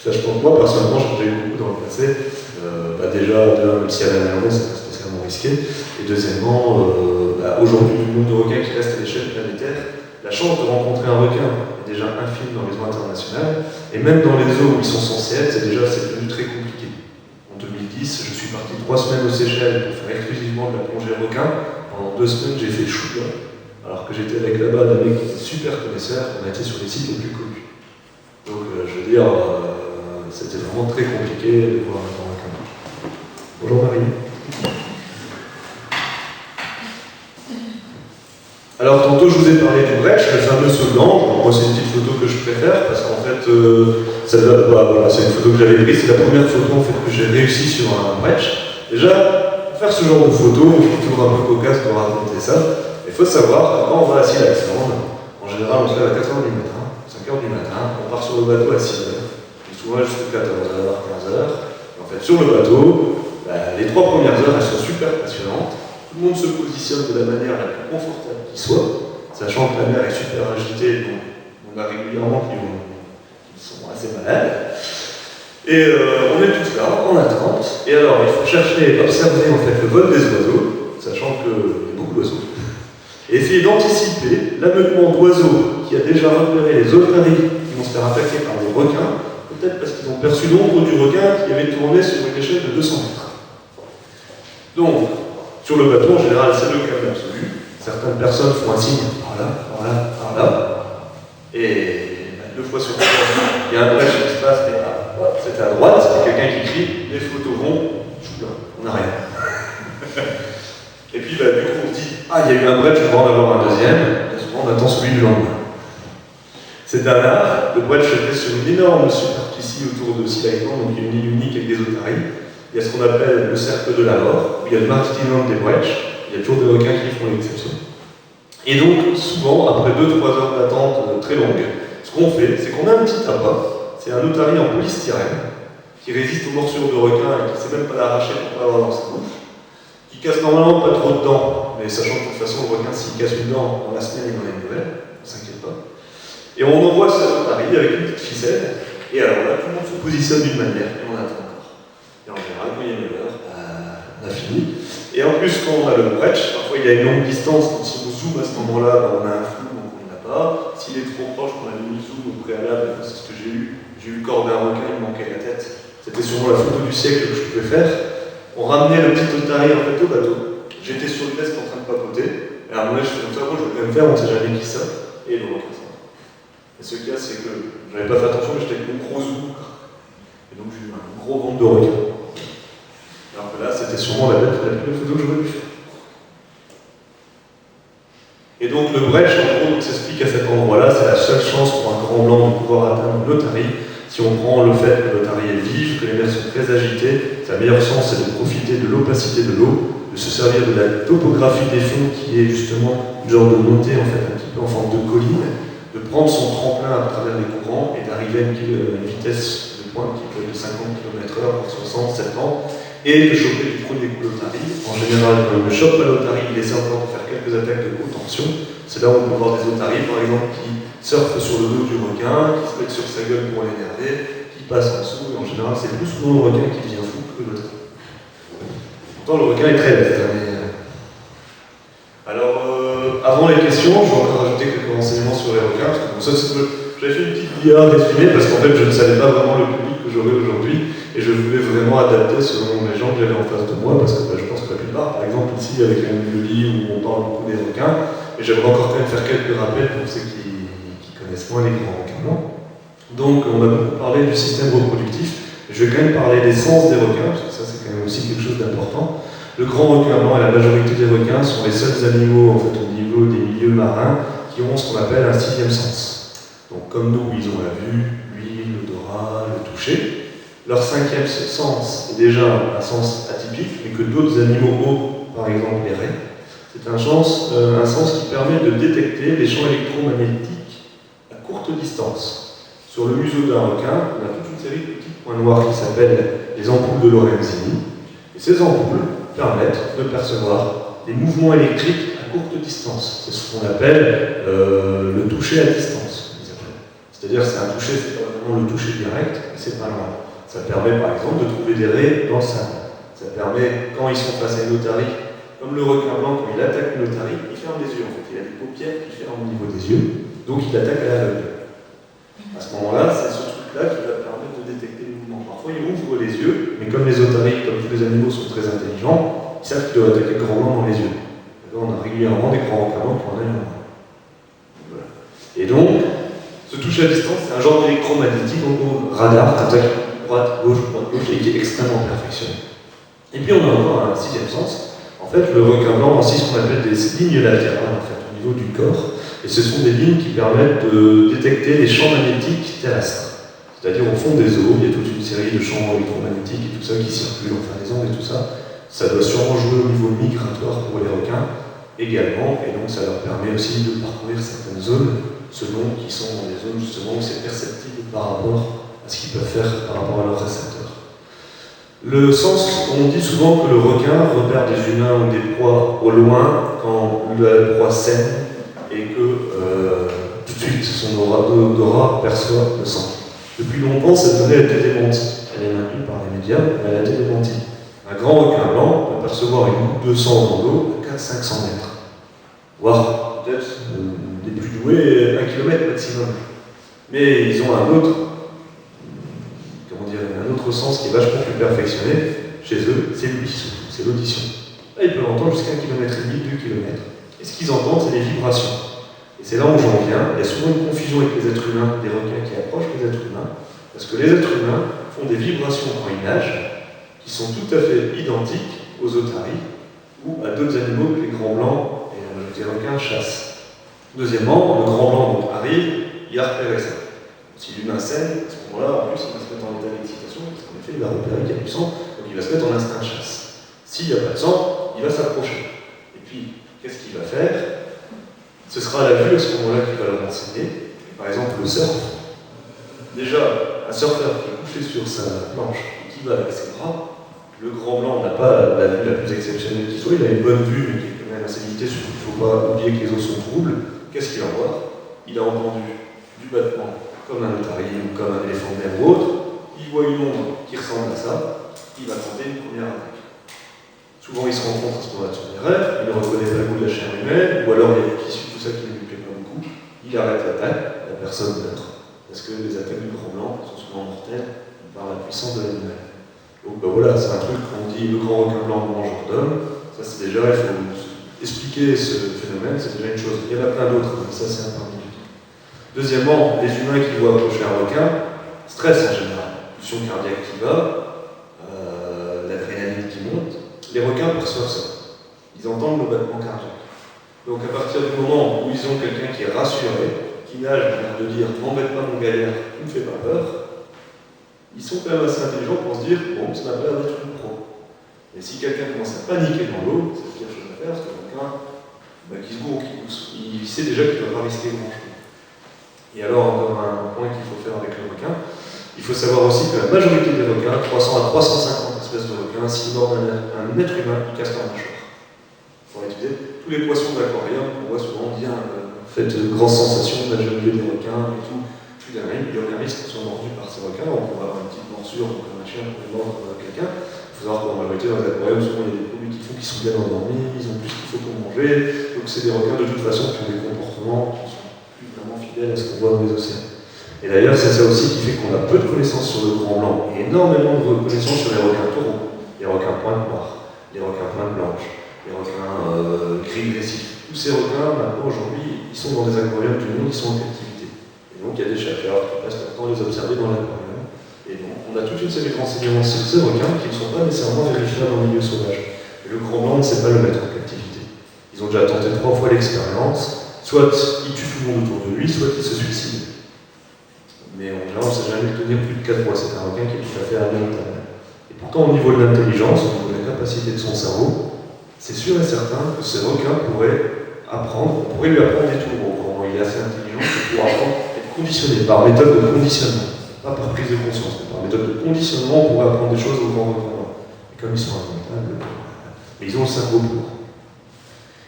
Ça, je pense, moi, personnellement, j'en ai eu beaucoup dans le passé. Déjà, même si elle a l'aileron, c'est pas spécialement risqué. Et deuxièmement, aujourd'hui, le nombre de requins qui restent à l'échelle planétaire, la chance de rencontrer un requin est déjà infime dans les eaux internationales, et même dans les eaux où ils sont censés être, c'est devenu très compliqué. En 2010, je suis parti 3 semaines aux Seychelles pour faire exclusivement de la plongée requin. Pendant 2 semaines, j'ai fait chou, alors que j'étais avec là-bas des mecs qui étaient super connaisseurs, on a été sur les sites les plus connus. Donc, je veux dire, c'était vraiment très compliqué de voir un requin. Bonjour Marie. Alors tantôt je vous ai parlé du Brecht, le fameux slogan. Moi c'est une petite photo que je préfère parce qu'en fait c'est une photo que j'avais prise, c'est la première photo en fait, que j'ai réussi sur un Brecht. Déjà, pour faire ce genre de photo, je suis toujours un peu cocasse pour raconter ça. Il faut savoir, quand on va à Sea-Island, en général on se lève à 4h du matin, 5h du matin, on part sur le bateau à 6h, et souvent jusqu'à 14h, 15h. En fait sur le bateau, les 3 premières heures elles sont super passionnantes. Tout le monde se positionne de la manière la plus confortable qui soit, sachant que la mer est super agitée, donc on a régulièrement qui sont assez malades. Et on est tous là, en attente. Et alors, il faut chercher et observer en fait le vol des oiseaux, sachant qu'il y a beaucoup d'oiseaux. Et essayer d'anticiper l'ameutement d'oiseaux qui a déjà repéré les otaries qui vont se faire attaquer par des requins, peut-être parce qu'ils ont perçu l'ombre du requin qui avait tourné sur une échelle de 200 mètres. Donc, sur le bateau, en général, c'est le calme absolu. Certaines personnes font un signe par là, par là, par là. Et 2 fois sur 3, il y a un brèche qui se passe, et c'était à droite, c'est quelqu'un qui crie, les photos vont, on n'a rien. Et puis, du coup, on se dit, il y a eu un brèche, je vais en avoir un deuxième, et souvent on attend celui du lendemain. C'est un art, le brèche se fait sur une énorme superficie autour de Sea-Island, donc il y a une île unique avec des otaries. Il y a ce qu'on appelle le cercle de la mort, où il y a le martinement des Brecht, il y a toujours des requins qui font l'exception. Et donc, souvent, après 2-3 heures d'attente très longues, ce qu'on fait, c'est qu'on a un petit appât, c'est un otarie en polystyrène, qui résiste aux morsures de requin et qui ne sait même pas l'arracher pour ne pas l'avoir dans sa bouche, qui casse normalement pas trop de dents, mais sachant que de toute façon, le requin, s'il casse une dent, dans la semaine, il en a une nouvelle, on ne s'inquiète pas. Et on envoie cet otarie avec une petite ficelle, et alors là, tout le monde se positionne d'une manière, et on attend. Et en général, quand il y a une heure, on a fini. Et en plus, quand on a le Brecht, parfois il y a une longue distance, donc si on zoome à ce moment-là, on a un flou, donc on n'a pas. S'il est trop proche, on a une zoom au préalable, c'est ce que j'ai eu. J'ai eu le corps d'un requin, il me manquait la tête. C'était sûrement la photo du siècle que je pouvais faire. On ramenait le petit otarie en fait au bateau. J'étais sur le desk en train de papoter. Et à un moment, je fais comme ça, moi je vais quand même faire, on ne sait jamais qui ça. Et le requin ça. Et ce qu'il y a, c'est que j'avais pas fait attention, mais j'étais avec mon gros zoom. Et donc j'ai eu un gros ventre de requin. Alors que là, c'était sûrement la plus belle photo que j'aurais pu faire. Et donc le Brecht, en gros, s'explique à cet endroit-là, c'est la seule chance pour un grand blanc de pouvoir atteindre l'otarie. Si on prend le fait que l'otarie est vive, que les mers sont très agitées, sa meilleure chance c'est de profiter de l'opacité de l'eau, de se servir de la topographie des fonds qui est justement une genre de montée en fait un petit peu en forme de colline, de prendre son tremplin à travers les courants et d'arriver à une vitesse de pointe qui peut être de 50 km/h pour 60, 70 et de choper du premier coup l'otarie. En général, quand il ne chope pas l'otarie, il essaie encore de faire quelques attaques de haute tension. C'est là où on peut voir des otaries, par exemple, qui surfent sur le dos du requin, qui se mettent sur sa gueule pour l'énerver, qui passent en dessous, et en général, c'est plus souvent le requin qui devient fou que l'otarie. Pourtant, le requin est très bête. Alors, avant les questions, je vais encore ajouter quelques renseignements sur les requins, parce que bon, ça, j'avais fait une petite IA résumée, parce qu'en fait, je ne savais pas vraiment le public que j'aurais aujourd'hui, et je voulais vraiment adapter selon les gens que j'avais en face de moi, parce que je pense que la plupart, par exemple ici avec le lit où on parle beaucoup des requins, et j'aimerais encore quand même faire quelques rappels pour ceux qui connaissent moins les grands requins blancs. Donc on a beaucoup parlé du système reproductif, je vais quand même parler des sens des requins, parce que ça c'est quand même aussi quelque chose d'important. Le grand requin blanc et la majorité des requins sont les seuls animaux en fait, au niveau des milieux marins qui ont ce qu'on appelle un sixième sens. Donc comme nous, ils ont la vue, l'ouïe, l'odorat, le toucher. Leur cinquième sens est déjà un sens atypique, mais que d'autres animaux ont, par exemple les raies. C'est un sens qui permet de détecter les champs électromagnétiques à courte distance. Sur le museau d'un requin, on a toute une série de petits points noirs qui s'appellent les ampoules de Lorenzini. Et ces ampoules permettent de percevoir des mouvements électriques à courte distance. C'est ce qu'on appelle le toucher à distance. C'est-à-dire que c'est un toucher, c'est pas vraiment le toucher direct, mais c'est pas loin. Ça permet par exemple de trouver des raies dans le sable. Ça permet, quand ils sont face à une otarie, comme le requin blanc, quand il attaque une otarie, il ferme les yeux en fait. Il a des paupières qui ferment au niveau des yeux, donc il attaque à l'aveugle. À ce moment-là, c'est ce truc-là qui va permettre de détecter le mouvement. Parfois, il ouvre les yeux, mais comme les otaries, comme tous les animaux, sont très intelligents, ils savent qu'ils doivent attaquer le grand blanc dans les yeux. Là, on a régulièrement des grands requins blancs qui en aiment un. Voilà. Et donc, ce toucher à distance, c'est un genre d'électromagnétique, au radar, attaque droite, gauche, et qui est extrêmement perfectionné. Et puis on a encore un sixième sens. En fait, le requin blanc a aussi ce qu'on appelle des lignes latérales en fait, au niveau du corps. Et ce sont des lignes qui permettent de détecter les champs magnétiques terrestres. C'est-à-dire au fond des eaux, il y a toute une série de champs électromagnétiques et tout ça qui circulent, enfin les ondes et tout ça. Ça doit sûrement jouer au niveau migratoire pour les requins également. Et donc ça leur permet aussi de parcourir certaines zones selon qui sont des zones justement où c'est perceptible par rapport à ce qu'ils peuvent faire par rapport à leurs récepteurs. Le sens, on dit souvent que le requin repère des humains ou des proies au loin quand la proie saigne et que tout de suite son odorat perçoit le sang. Depuis longtemps, cette donnée a été démentie. Elle est maintenue par les médias, mais elle a été démentie. Un grand requin blanc peut percevoir une goutte de sang dans l'eau à 400-500 mètres, voire peut-être des plus doués 1 km maximum. Mais ils ont un autre sens qui est vachement plus perfectionné chez eux, c'est l'ouïe, c'est l'audition. Là, ils peuvent entendre jusqu'à 1,5 km, 2 km. Et ce qu'ils entendent, c'est des vibrations. Et c'est là où j'en viens. Il y a souvent une confusion avec les êtres humains, des requins qui approchent les êtres humains, parce que les êtres humains font des vibrations quand ils nagent, qui sont tout à fait identiques aux otaries ou à d'autres animaux que les grands blancs et les requins chassent. Deuxièmement, le grand blanc donc, arrive, il a repéré ça. Si l'humain saigne, à ce moment-là, en plus, il va se mettre en état d'excitation, parce qu'en effet, il va repérer qu'il y a du sang, donc il va se mettre en instinct de chasse. S'il n'y a pas de sang, il va s'approcher. Et puis, qu'est-ce qu'il va faire? Ce sera la vue à ce moment-là qui va leur enseigner. Par exemple, le surf. Déjà, un surfeur qui est couché sur sa planche et qui va avec ses bras, le grand blanc n'a pas la vue la plus exceptionnelle qui soit, il a une bonne vue, mais qui est quand même assez limitée, surtout qu'il ne faut pas oublier que les os sont troubles. Qu'est-ce qu'il va voir? Il a entendu du battement comme un otarie ou comme un éléphant de mer ou autre, il voit une ombre qui ressemble à ça, il va tenter une première attaque. Souvent il se rend compte à ce moment-là de son erreur, il ne reconnaît pas le goût de la chair humaine, ou alors il y a des tissus, tout ça qui ne lui plaît pas beaucoup, il arrête l'attaque, la personne meurt. Parce que les attaques du grand blanc sont souvent mortelles par la puissance de l'animal. Donc ben voilà, c'est un truc qu'on dit le grand requin blanc mangeur d'homme, ça c'est déjà, il faut expliquer ce phénomène, c'est déjà une chose. Il y en a plein d'autres, mais ça c'est un parmi. Deuxièmement, les humains qui voient approcher un requin stressent en général. Pulsion cardiaque qui va, l'adrénaline qui monte. Les requins perçoivent ça. Ils entendent le battement cardiaque. Donc à partir du moment où ils ont quelqu'un qui est rassuré, qui nage, de dire « m'embête pas mon galère, ne me fais pas peur », ils sont quand même assez intelligents pour se dire « bon, ça n'a pas l'air d'être une pro ». Et si quelqu'un commence à paniquer dans l'eau, c'est la pire chose à faire, parce que le requin, qui se gourre, il sait déjà qu'il ne va pas risquer grand-chose. Et alors, encore un point qu'il faut faire avec le requin, il faut savoir aussi que la majorité des requins, 300 à 350 espèces de requins, s'ils mordent un être humain, ils cassent leur mâchoire. Il faut utiliser tous les poissons d'aquarium, on voit souvent dire faites de grandes sensations, nager au milieu des requins et tout. Il y a un risque qu'ils soient mordus par ces requins, on peut avoir une petite morsure, donc un chien pourrait mordre quelqu'un. Il faut savoir qu'en majorité dans les aquariums, souvent il y a des produits qui font qu'ils sont bien endormis, ils ont plus qu'il faut pour manger, donc c'est des requins de toute façon qui ont des comportements qui sont plus vraiment fidèles à ce qu'on voit dans les océans. Et d'ailleurs, c'est ça aussi qui fait qu'on a peu de connaissances sur le grand blanc et énormément de connaissances sur les requins taureaux, les requins pointe noire, les requins pointe blanche, les requins gris récifs. Tous ces requins, maintenant, aujourd'hui, ils sont dans des aquariums du monde, ils sont en captivité. Et donc, il y a des chercheurs qui passent leur temps à les observer dans l'aquarium. Et donc, on a toute une série de renseignements sur ces requins qui ne sont pas nécessairement vérifiables en milieu sauvage. Et le grand blanc ne sait pas le mettre en captivité. Ils ont déjà tenté 3 fois l'expérience. Soit il tue tout le monde autour de lui, soit il se suicide. Mais en général, on ne sait jamais le tenir plus de 4 mois. C'est un requin qui est tout à fait adaptable. Et pourtant, au niveau de l'intelligence, au niveau de la capacité de son cerveau, c'est sûr et certain que ce requin pourrait apprendre, on pourrait lui apprendre des tours. Quand il est assez intelligent, il pourra apprendre, être conditionné par méthode de conditionnement. Pas par prise de conscience, mais par méthode de conditionnement, on pourrait apprendre des choses aux grands requins. Et comme ils sont indomptables, mais ils ont le cerveau pour.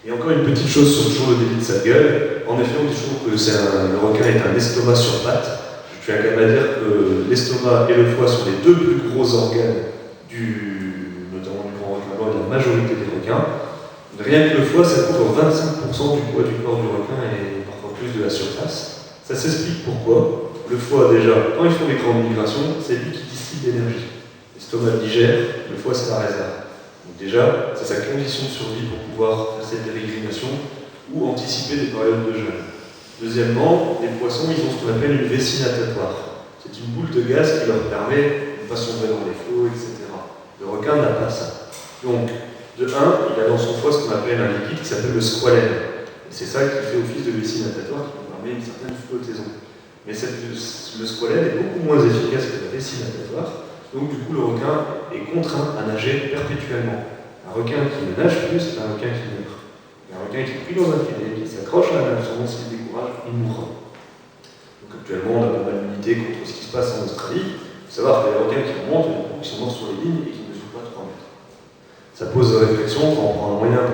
Et encore une petite chose sur toujours le débit de sa gueule. En effet, on dit toujours que le requin est un estomac sur pattes. Je tiens quand même à dire que l'estomac et le foie sont les 2 plus gros organes notamment du grand requin blanc et de la majorité des requins. Rien que le foie, ça couvre 25% du poids du corps du requin et parfois plus de la surface. Ça s'explique pourquoi. Le foie, déjà, quand ils font des grandes migrations, c'est lui qui distille l'énergie. L'estomac digère, le foie, c'est la réserve. Donc déjà, c'est sa condition de survie pour pouvoir faire cette pérégrination ou anticiper des périodes de jeûne. Deuxièmement, les poissons, ils ont ce qu'on appelle une vessie natatoire. C'est une boule de gaz qui leur permet de ne pas sombrer dans les flots, etc. Le requin n'a pas ça. Donc, de 1, il a dans son foie ce qu'on appelle un liquide qui s'appelle le squalène. Et c'est ça qui fait office de vessie natatoire, qui nous permet une certaine flottaison. Mais le squalène est beaucoup moins efficace que la vessie natatoire, donc du coup le requin est contraint à nager perpétuellement. Un requin qui ne nage plus, c'est un requin qui meurt. Un requin qui est pris dans un filet, qui s'accroche à la nage, s'il décourage, il mourra. Donc actuellement, on a pas mal d'unités contre ce qui se passe en Australie. Il faut savoir que les requins qui remontent, il y en a beaucoup qui sont morts sur les lignes et qui ne mesurent pas 3 mètres. Ça pose réflexion, quand on prend un moyen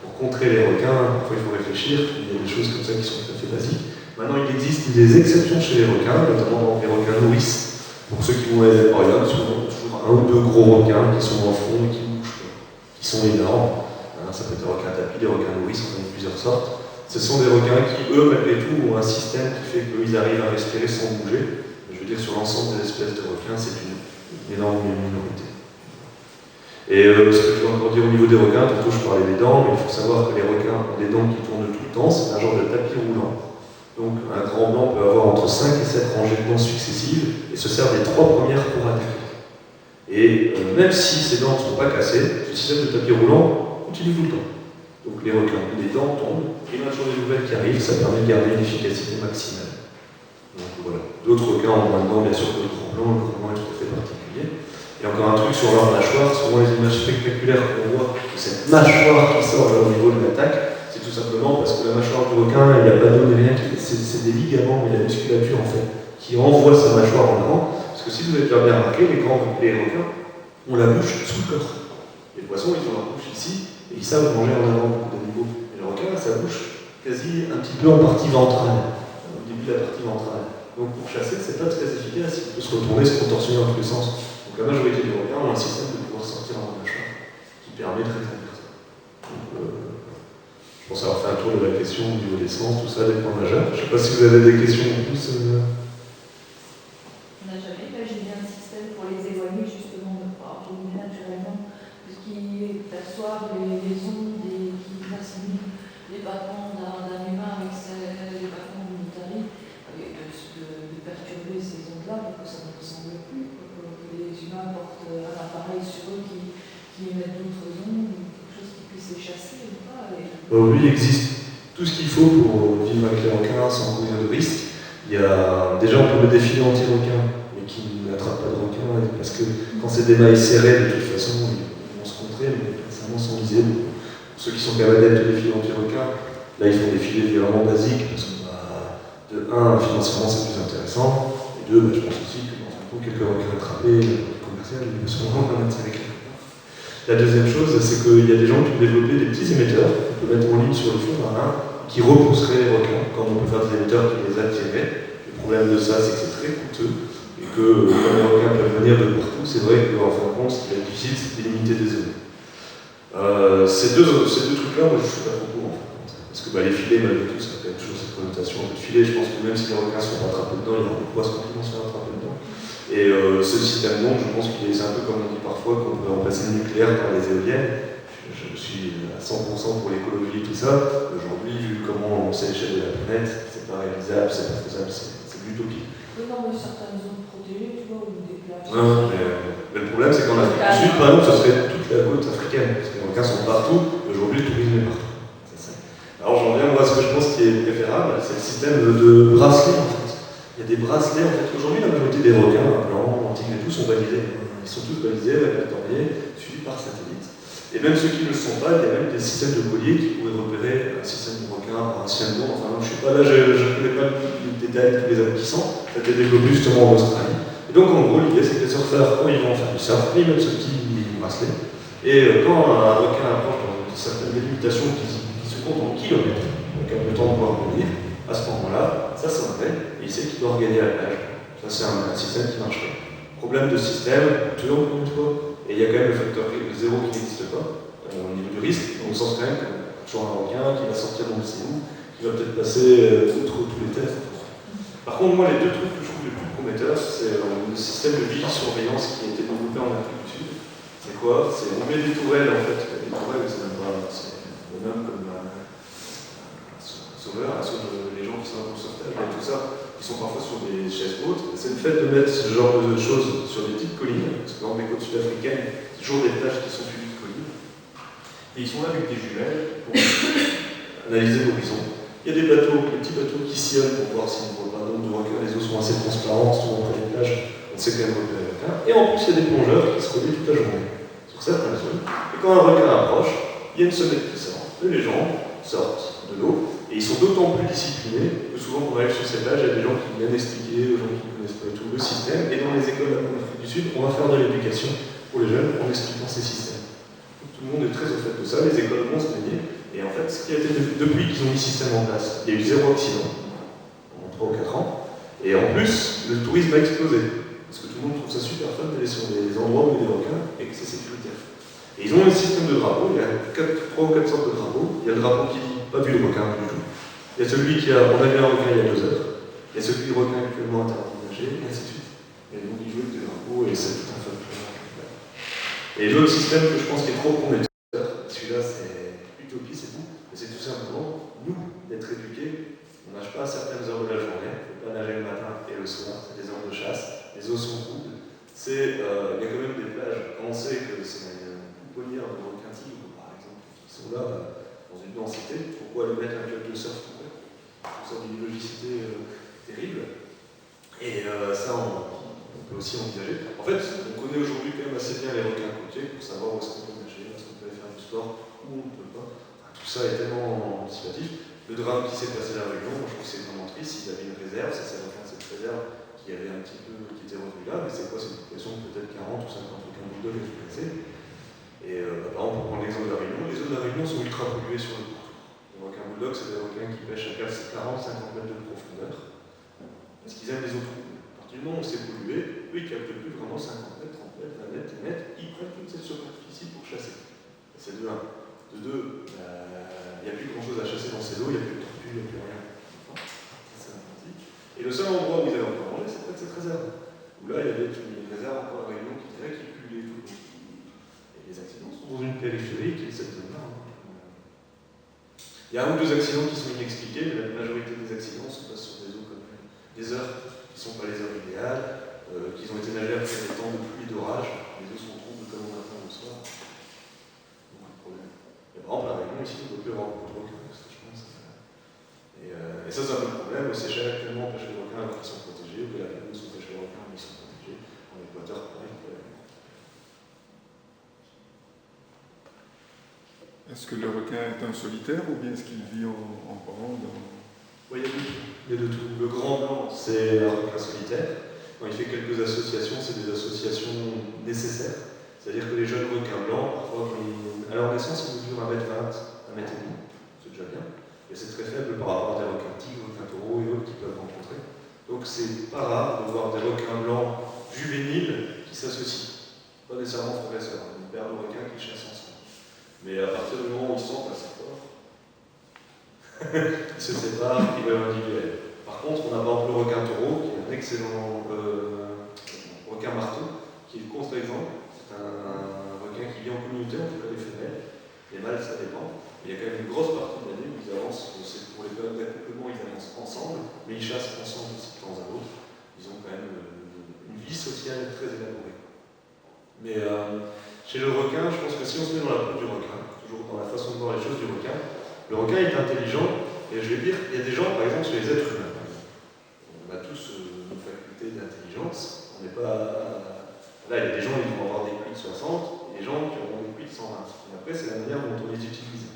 pour contrer les requins, parfois il faut réfléchir, il y a des choses comme ça qui sont tout à fait basiques. Maintenant, il existe des exceptions chez les requins, notamment les requins nourrices. Pour ceux qui vont à les aquariums, souvent toujours 1 ou 2 gros requins qui sont dans le fond et qui ne bougent pas, qui sont énormes. Ça peut être des requins tapis, des requins nourrices, on en a plusieurs sortes. Ce sont des requins qui, eux, malgré tout, ont un système qui fait qu'ils arrivent à respirer sans bouger. Je veux dire, sur l'ensemble des espèces de requins, c'est une énorme minorité. Et ce que je peux encore dire au niveau des requins, tantôt je parlais des dents, mais il faut savoir que les requins ont des dents qui tournent tout le temps, c'est un genre de tapis roulant. Donc un grand blanc peut avoir entre 5 et 7 rangées de dents successives et se sert des 3 premières pour attaquer. Et même si ces dents ne sont pas cassées, ce système de tapis roulant continue tout le temps. Donc les requins, les dents tombent, et il y a toujours des nouvelles qui arrivent, ça permet de garder une efficacité maximale. Donc voilà. D'autres requins ont moins de dents, bien sûr, que le grand blanc, le grand blanc est tout à fait particulier. Et encore un truc sur leur mâchoire, souvent les images spectaculaires qu'on voit de cette mâchoire qui sort au niveau de l'attaque, c'est tout simplement parce que la mâchoire du requin, il n'y a pas d'eau ni rien, c'est des ligaments et la musculature en fait, qui envoie sa mâchoire en avant. Parce que si vous avez déjà bien remarqué, les requins ont la bouche sous le corps. Les poissons, ils ont leur bouche ici, et ils savent manger en avant de niveau. Et le requin a sa bouche quasi un petit peu en partie ventrale, au début de la partie ventrale. Donc pour chasser, c'est pas très efficace, il peut se retourner, se contorsionner dans tous les sens. Donc la majorité des requins ont un système de pouvoir sortir en mâchoire, qui permet de rétablir ça. Donc, je pense avoir fait un tour de la question au niveau des sens, tout ça, des points majeurs. Je ne sais pas si vous avez des questions en plus. On n'a jamais imaginé un système pour les éloigner justement de pouvoir éliminer naturellement tout ce qui perçoit les ondes qui facilitent les battements d'un humain avec les battements monétaires, de perturber ces ondes-là pour que ça ne ressemble plus, pour que les humains portent un appareil sur eux qui émettent d'autres ondes, quelque chose qui puisse les chasser ou pas. Oui, il existe tout ce qu'il faut pour vivre avec les requins sans courir de risque. Déjà, on peut le défiler anti-requin, mais qui n'attrape pas de requin, parce que quand c'est des mailles serrées, de toute façon, ils vont se contrer, mais récemment sont visés. Pour ceux qui sont capables d'être des filets anti-requin, là, ils font des filets vraiment basiques, parce que De un, financièrement c'est plus intéressant, et deux, je pense aussi que dans un coup, quelques requins attrapés, commercial, ils me sont vraiment intéressés quelque part. La deuxième chose, c'est qu'il y a des gens qui ont développé des petits émetteurs qu'on peut mettre en ligne sur le fond marin qui repousseraient les requins, comme on peut faire des émetteurs qui les attireraient. Le problème de ça, c'est que c'est très coûteux et que comme les requins peuvent venir de partout, c'est vrai qu'en fin de compte, ce qui est difficile, c'est de limiter des zones. Ces deux trucs-là, moi je ne suis pas trop pour en fin de compte. Parce que les filets, malgré tout, ça a quand même toujours cette connotation de filet. Je pense que même si les requins sont attrapés dedans, il y aura des poissons qui vont se faire attraper dedans. Et ce système donc, je pense qu'il est un peu comme on dit parfois qu'on peut remplacer le nucléaire par les éoliennes. Je suis à 100% pour l'écologie et tout ça. Aujourd'hui, vu comment on sait l'échelle de la planète, c'est pas réalisable, c'est pas faisable, c'est de l'utopie. Oui, non, mais certaines zones protégées, tu vois, ou des plages. Mais le problème, c'est qu'en Afrique du Sud, par exemple, ce serait toute la côte africaine. Parce que les requins sont partout, aujourd'hui, le tourisme est partout. Alors j'en viens, moi, à ce que je pense qui est préférable, c'est le système de bracelets, en fait. Il y a des bracelets, en fait. Aujourd'hui, la majorité des requins, blancs, antiques et tout, sont balisés. Ils sont tous balisés, répertoriés, suivis par satellite. Et même ceux qui ne le sont pas, il y a même des systèmes de colliers qui pourraient repérer un système de requins par un cyanure. Enfin, non, je ne suis pas là, je ne connais pas le détail de tous les aboutissants. Ça a été développé justement en Australie. Et donc, en gros, l'idée, c'est que les surfeurs, quand ils vont faire du surf, ils mettent ce petit bracelet. Et quand un requin approche dans une certaine délimitation qui se compte en kilomètres, donc a le temps de pouvoir venir, à ce moment-là, ça s'enlève et il sait qu'il doit regagner la plage. Ça, c'est un système qui marcherait. Problème de système, toujours une fois, et il y a quand même le facteur zéro qui n'existe pas au niveau du risque, dans le sens quand même que toujours un requin qui va sortir dans le sillon, qui va peut-être passer outre tous les tests. Par contre, moi, les deux trucs que je trouve les plus prometteurs, c'est le système de vigie-surveillance qui a été développé en Afrique du Sud. C'est quoi? C'est on met des tourelles, en fait. Des tourelles, c'est même pas. C'est le même comme un sauveur, les gens qui sont au sauvetage et tout ça, qui sont parfois sur des chaises hautes. C'est le fait de mettre ce genre de choses sur des petites collines, parce que dans les côtes sud-africaines, c'est toujours des plages qui sont suivies de collines. Et ils sont là avec des jumelles pour analyser l'horizon. Il y a des bateaux, des petits bateaux qui sillonnent pour voir si on voit pas de requins, les eaux sont assez transparentes, souvent près des plages, on sait quand même repérer les requins. Et en plus, il y a des plongeurs qui se relaient toute la journée sur certaines zones. Et quand un requin approche, il y a une sonnette qui sort. Et les gens sortent de l'eau. Et ils sont d'autant plus disciplinés que souvent, quand on arrive sur ces plages, il y a des gens qui viennent expliquer aux gens qui ne connaissent pas tout le système. Et dans les écoles en Afrique du Sud, on va faire de l'éducation pour les jeunes en expliquant ces systèmes. Donc, tout le monde est très au fait de ça, les écoles vont se baigner. Et en fait, ce qui a été depuis qu'ils ont mis ce système en place, il y a eu 0 accident en 3 ou 4 ans. Et en plus, le tourisme a explosé. Parce que tout le monde trouve ça super fun d'aller sur des endroits où il y a des requins et que c'est sécuritaire. Et ils ont un système de drapeaux, il y a 3 ou 4 sortes de drapeaux. Il y a le drapeau qui dit pas vu le requin du tout. Il y a celui qui a on a vu un requin il y a 2 heures. Il y a celui du requin actuellement interdit de nager, et ainsi de suite. Et donc ils jouent avec des drapeaux et c'est tout un fun. Et l'autre système que je pense qui est trop prometteur, celui-là c'est utopie, c'est tout, mais c'est tout simplement nous d'être éduqués. On nage pas à certaines heures de la journée, il ne faut pas nager le matin et le soir, c'est des heures de chasse, les eaux sont coupes. Il y a quand même des plages, quand on sait que c'est une pouponnière de requins tigres, par exemple, qui sont là dans une densité, pourquoi aller mettre un club de surf tout près? Ça d'une logicité terrible. Et ça, on peut aussi envisager. En fait, on connaît aujourd'hui quand même assez bien les requins côtiers pour savoir où est-ce qu'on peut nager, où est-ce qu'on peut aller faire du sport, où on ne peut pas. Enfin, tout ça est tellement anticipatif. Le drame qui s'est passé à la Réunion, moi je trouve que c'est vraiment triste. Ils avaient une réserve, ça s'est refait cette réserve qui avait un petit peu, qui était revenue là, mais c'est quoi? C'est une population de peut-être 40 ou 50 requins bulldogs qui sont passés. Et par exemple, pour prendre l'exemple de la Réunion, les eaux de la Réunion sont ultra polluées sur le pourtour. Les requins bulldogs, c'est des requins qui pêchent à 40-50 mètres de profondeur, parce qu'ils aiment les eaux troubles. À partir du moment où c'est pollué, eux ils captent plus vraiment 50 mètres, 30 mètres, 20 mètres, 10 mètres, ils prennent toute cette superficie pour chasser. C'est de 1. De 2, il n'y a plus grand chose à chasser dans ces eaux, il n'y a plus de tortues, il n'y a plus rien. C'est sympathique. Et le seul endroit où ils avaient encore mangé, c'est près de cette réserve. Où là, il y avait une réserve encore à Réunion qui dirait qu'il pullait tout. Et les accidents sont dans une périphérie qui est cette zone-là. Il y a un ou deux accidents qui sont inexpliqués, mais la majorité des accidents se passent sur des eaux comme des heures qui ne sont pas les heures idéales, qui ont été nagées après des temps de pluie, d'orage. Les eaux sont troubles comme au matin ou au soir. Beaucoup de problèmes. Et par exemple, la Réunion, ici, on ne peut plus avoir beaucoup de requins, parce que je pense. Et ça, c'est un peu le problème. Aux Seychelles, actuellement, on pêche les requins alors qu'ils sont protégés, ou que la Réunion, on pêche les requins mais ils sont protégés. En Équateur, pareil. Est-ce que le requin est un solitaire ou bien est-ce qu'il vit en bande? Oui, il y a de tout. Le grand blanc, c'est un requin solitaire. Quand il fait quelques associations, c'est des associations nécessaires. C'est-à-dire que les jeunes requins blancs, parfois, à leur naissance, ils mesurent 1m20, 1m30. C'est déjà bien. Et c'est très faible par rapport à des requins tigres, requins taureaux et autres qu'ils peuvent rencontrer. Donc c'est pas rare de voir des requins blancs juvéniles qui s'associent. Pas nécessairement frères et sœurs, une paire de requins qui chassent ensemble. Mais à partir du moment où ils sont assez forts, ils se séparent, ils veulent individuel. Par contre, on a par exemple le requin taureau, qui est un excellent requin marteau, qui est le contre-exemple. C'est un requin qui vit en communauté, en tout cas les femelles. Les mâles, ça dépend. Il y a quand même une grosse partie de l'année où ils avancent, c'est pour les périodes d'accouplement, ils avancent ensemble, mais ils chassent ensemble aussi de temps à autre. Ils ont quand même une vie sociale très élaborée. Mais chez le requin, je pense que si on se met dans la peau du requin, toujours dans la façon de voir les choses du requin, le requin est intelligent, et je vais dire, il y a des gens, par exemple, chez les êtres humains, on a tous une faculté d'intelligence, on n'est pas... Là, il y a des gens qui vont avoir des QI de 60, et des gens qui auront des QI de 120. Et après, c'est la manière dont on les utilise.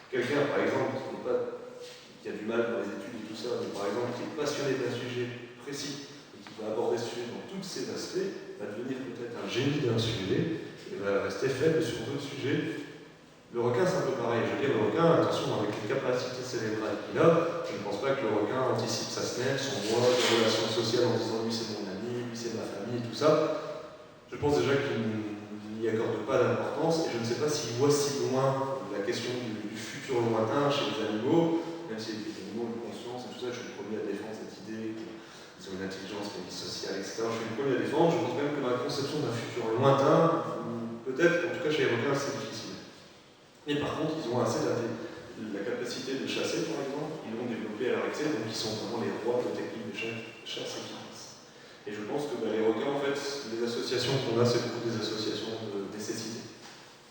Quelqu'un, par exemple, qui a du mal dans les études et tout ça, mais par exemple, qui est passionné d'un sujet précis, et qui va aborder ce sujet dans tous ses aspects, va devenir peut-être un génie d'un sujet, et va rester faible sur d'autres sujets. Le requin, c'est un peu pareil. Je veux dire, le requin, attention, avec les capacités cérébrales qu'il a, je ne pense pas que le requin anticipe sa snelle, son moi, ses relations sociales en disant lui c'est mon ami, lui c'est ma famille et tout ça. Je pense déjà qu'il n'y accorde pas d'importance et je ne sais pas s'il voit si loin la question du futur lointain chez les animaux, même si les animaux ont une conscience et tout ça, je suis le premier à défendre cette idée qu'ils ont une intelligence, une vie sociale, etc. Je suis le premier à défendre. Je pense quand même que dans la conception d'un futur lointain, peut-être, en tout cas chez les requins, c'est difficile. Mais par contre, ils ont assez la capacité de chasser, par exemple, ils l'ont développé à leur excès, donc ils sont vraiment les rois de techniques de chasse efficaces. Et je pense que les requins, en fait, les associations qu'on a, c'est beaucoup des associations de nécessité.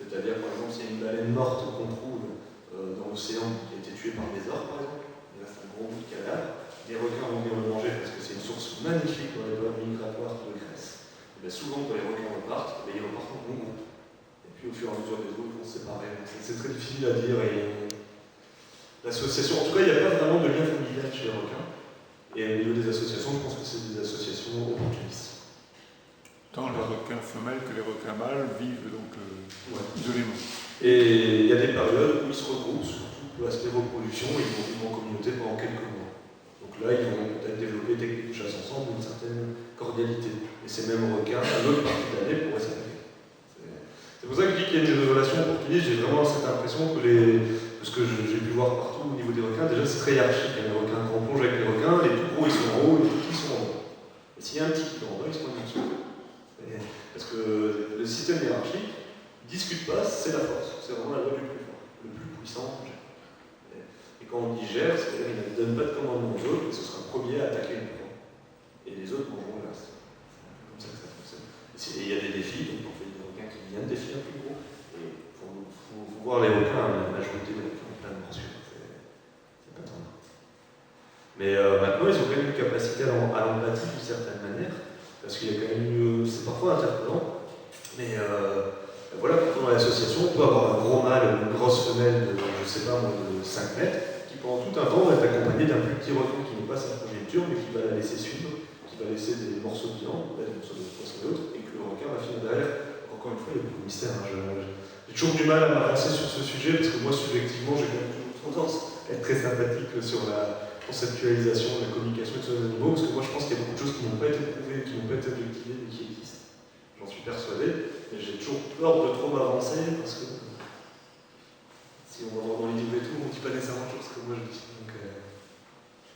C'est-à-dire, par exemple, s'il y a une baleine morte qu'on trouve dans l'océan qui a été tuée par des orques, par exemple, il reste un gros bout de cadavre, les requins vont venir le manger parce que c'est une source magnifique dans les voies migratoires de graisse. Et bien souvent, quand les requins repartent, ils repartent en bon groupe. Et puis au fur et à mesure des eaux, ils vont se séparer. C'est très difficile à dire. Et l'association, en tout cas, il n'y a pas vraiment de lien familial chez les requins. Et au niveau des associations, je pense que c'est des associations opportunistes. Tant les requins femelles que les requins mâles vivent donc isolément. Et il y a des périodes où ils se regroupent, surtout pour l'aspect reproduction, et ils vont vivre en communauté pendant quelques mois. Donc là, ils vont peut-être développer des techniques de chasse ensemble, une certaine cordialité. Et ces mêmes requins, à l'autre partie de l'année, pourraient s'attaquer. C'est pour ça que je dis qu'il y a une relation opportuniste. J'ai vraiment cette impression que ce que j'ai pu voir partout au niveau des requins, déjà c'est très hiérarchique. Il y a les requins quand on plonge avec les requins, les tout gros ils sont en haut, les tout petits sont en bas. Et s'il y a un petit qui est en bas, ils sont en dessous. Parce que le système hiérarchique ne discute pas, c'est la force. C'est vraiment la loi du plus fort. Le plus puissant gère. Et quand on dit gère, c'est-à-dire qu'il ne donne pas de commandement aux autres, mais ce sera le premier à attaquer une proie. Et les autres mangeront le reste. C'est comme ça que ça fonctionne. Et il y a des défis, donc on fait des requins qui viennent défier un plus gros. Et il faut voir les requins, la majorité des requins ont plein de morsures. C'est pas tendre. Mais maintenant, ils ont quand même une capacité à l'empathie d'une certaine manière. Parce qu'il y a quand même c'est parfois interpellant, mais voilà, quand on est dans l'association, on peut avoir un gros mâle, une grosse femelle de, je sais pas moi, de 5 mètres, qui pendant tout un temps va être accompagné d'un plus petit requin qui n'est pas sa progéniture, mais qui va la laisser suivre, qui va laisser des morceaux de viande, des morceaux de poisson et d'autres, et que le requin va finir derrière. Encore une fois, il y a beaucoup de mystère. Hein. J'ai toujours du mal à m'avancer sur ce sujet, parce que moi, subjectivement, j'ai quand même toujours tendance à être très sympathique sur la conceptualisation, la communication sur les animaux, parce que moi je pense qu'il y a beaucoup de choses qui n'ont pas été prouvées, qui n'ont pas été objectivées, mais qui existent. J'en suis persuadé, mais j'ai toujours peur de trop m'avancer, parce que si on va dans les livres et tout, on ne dit pas nécessairement chose que moi je dis. Donc,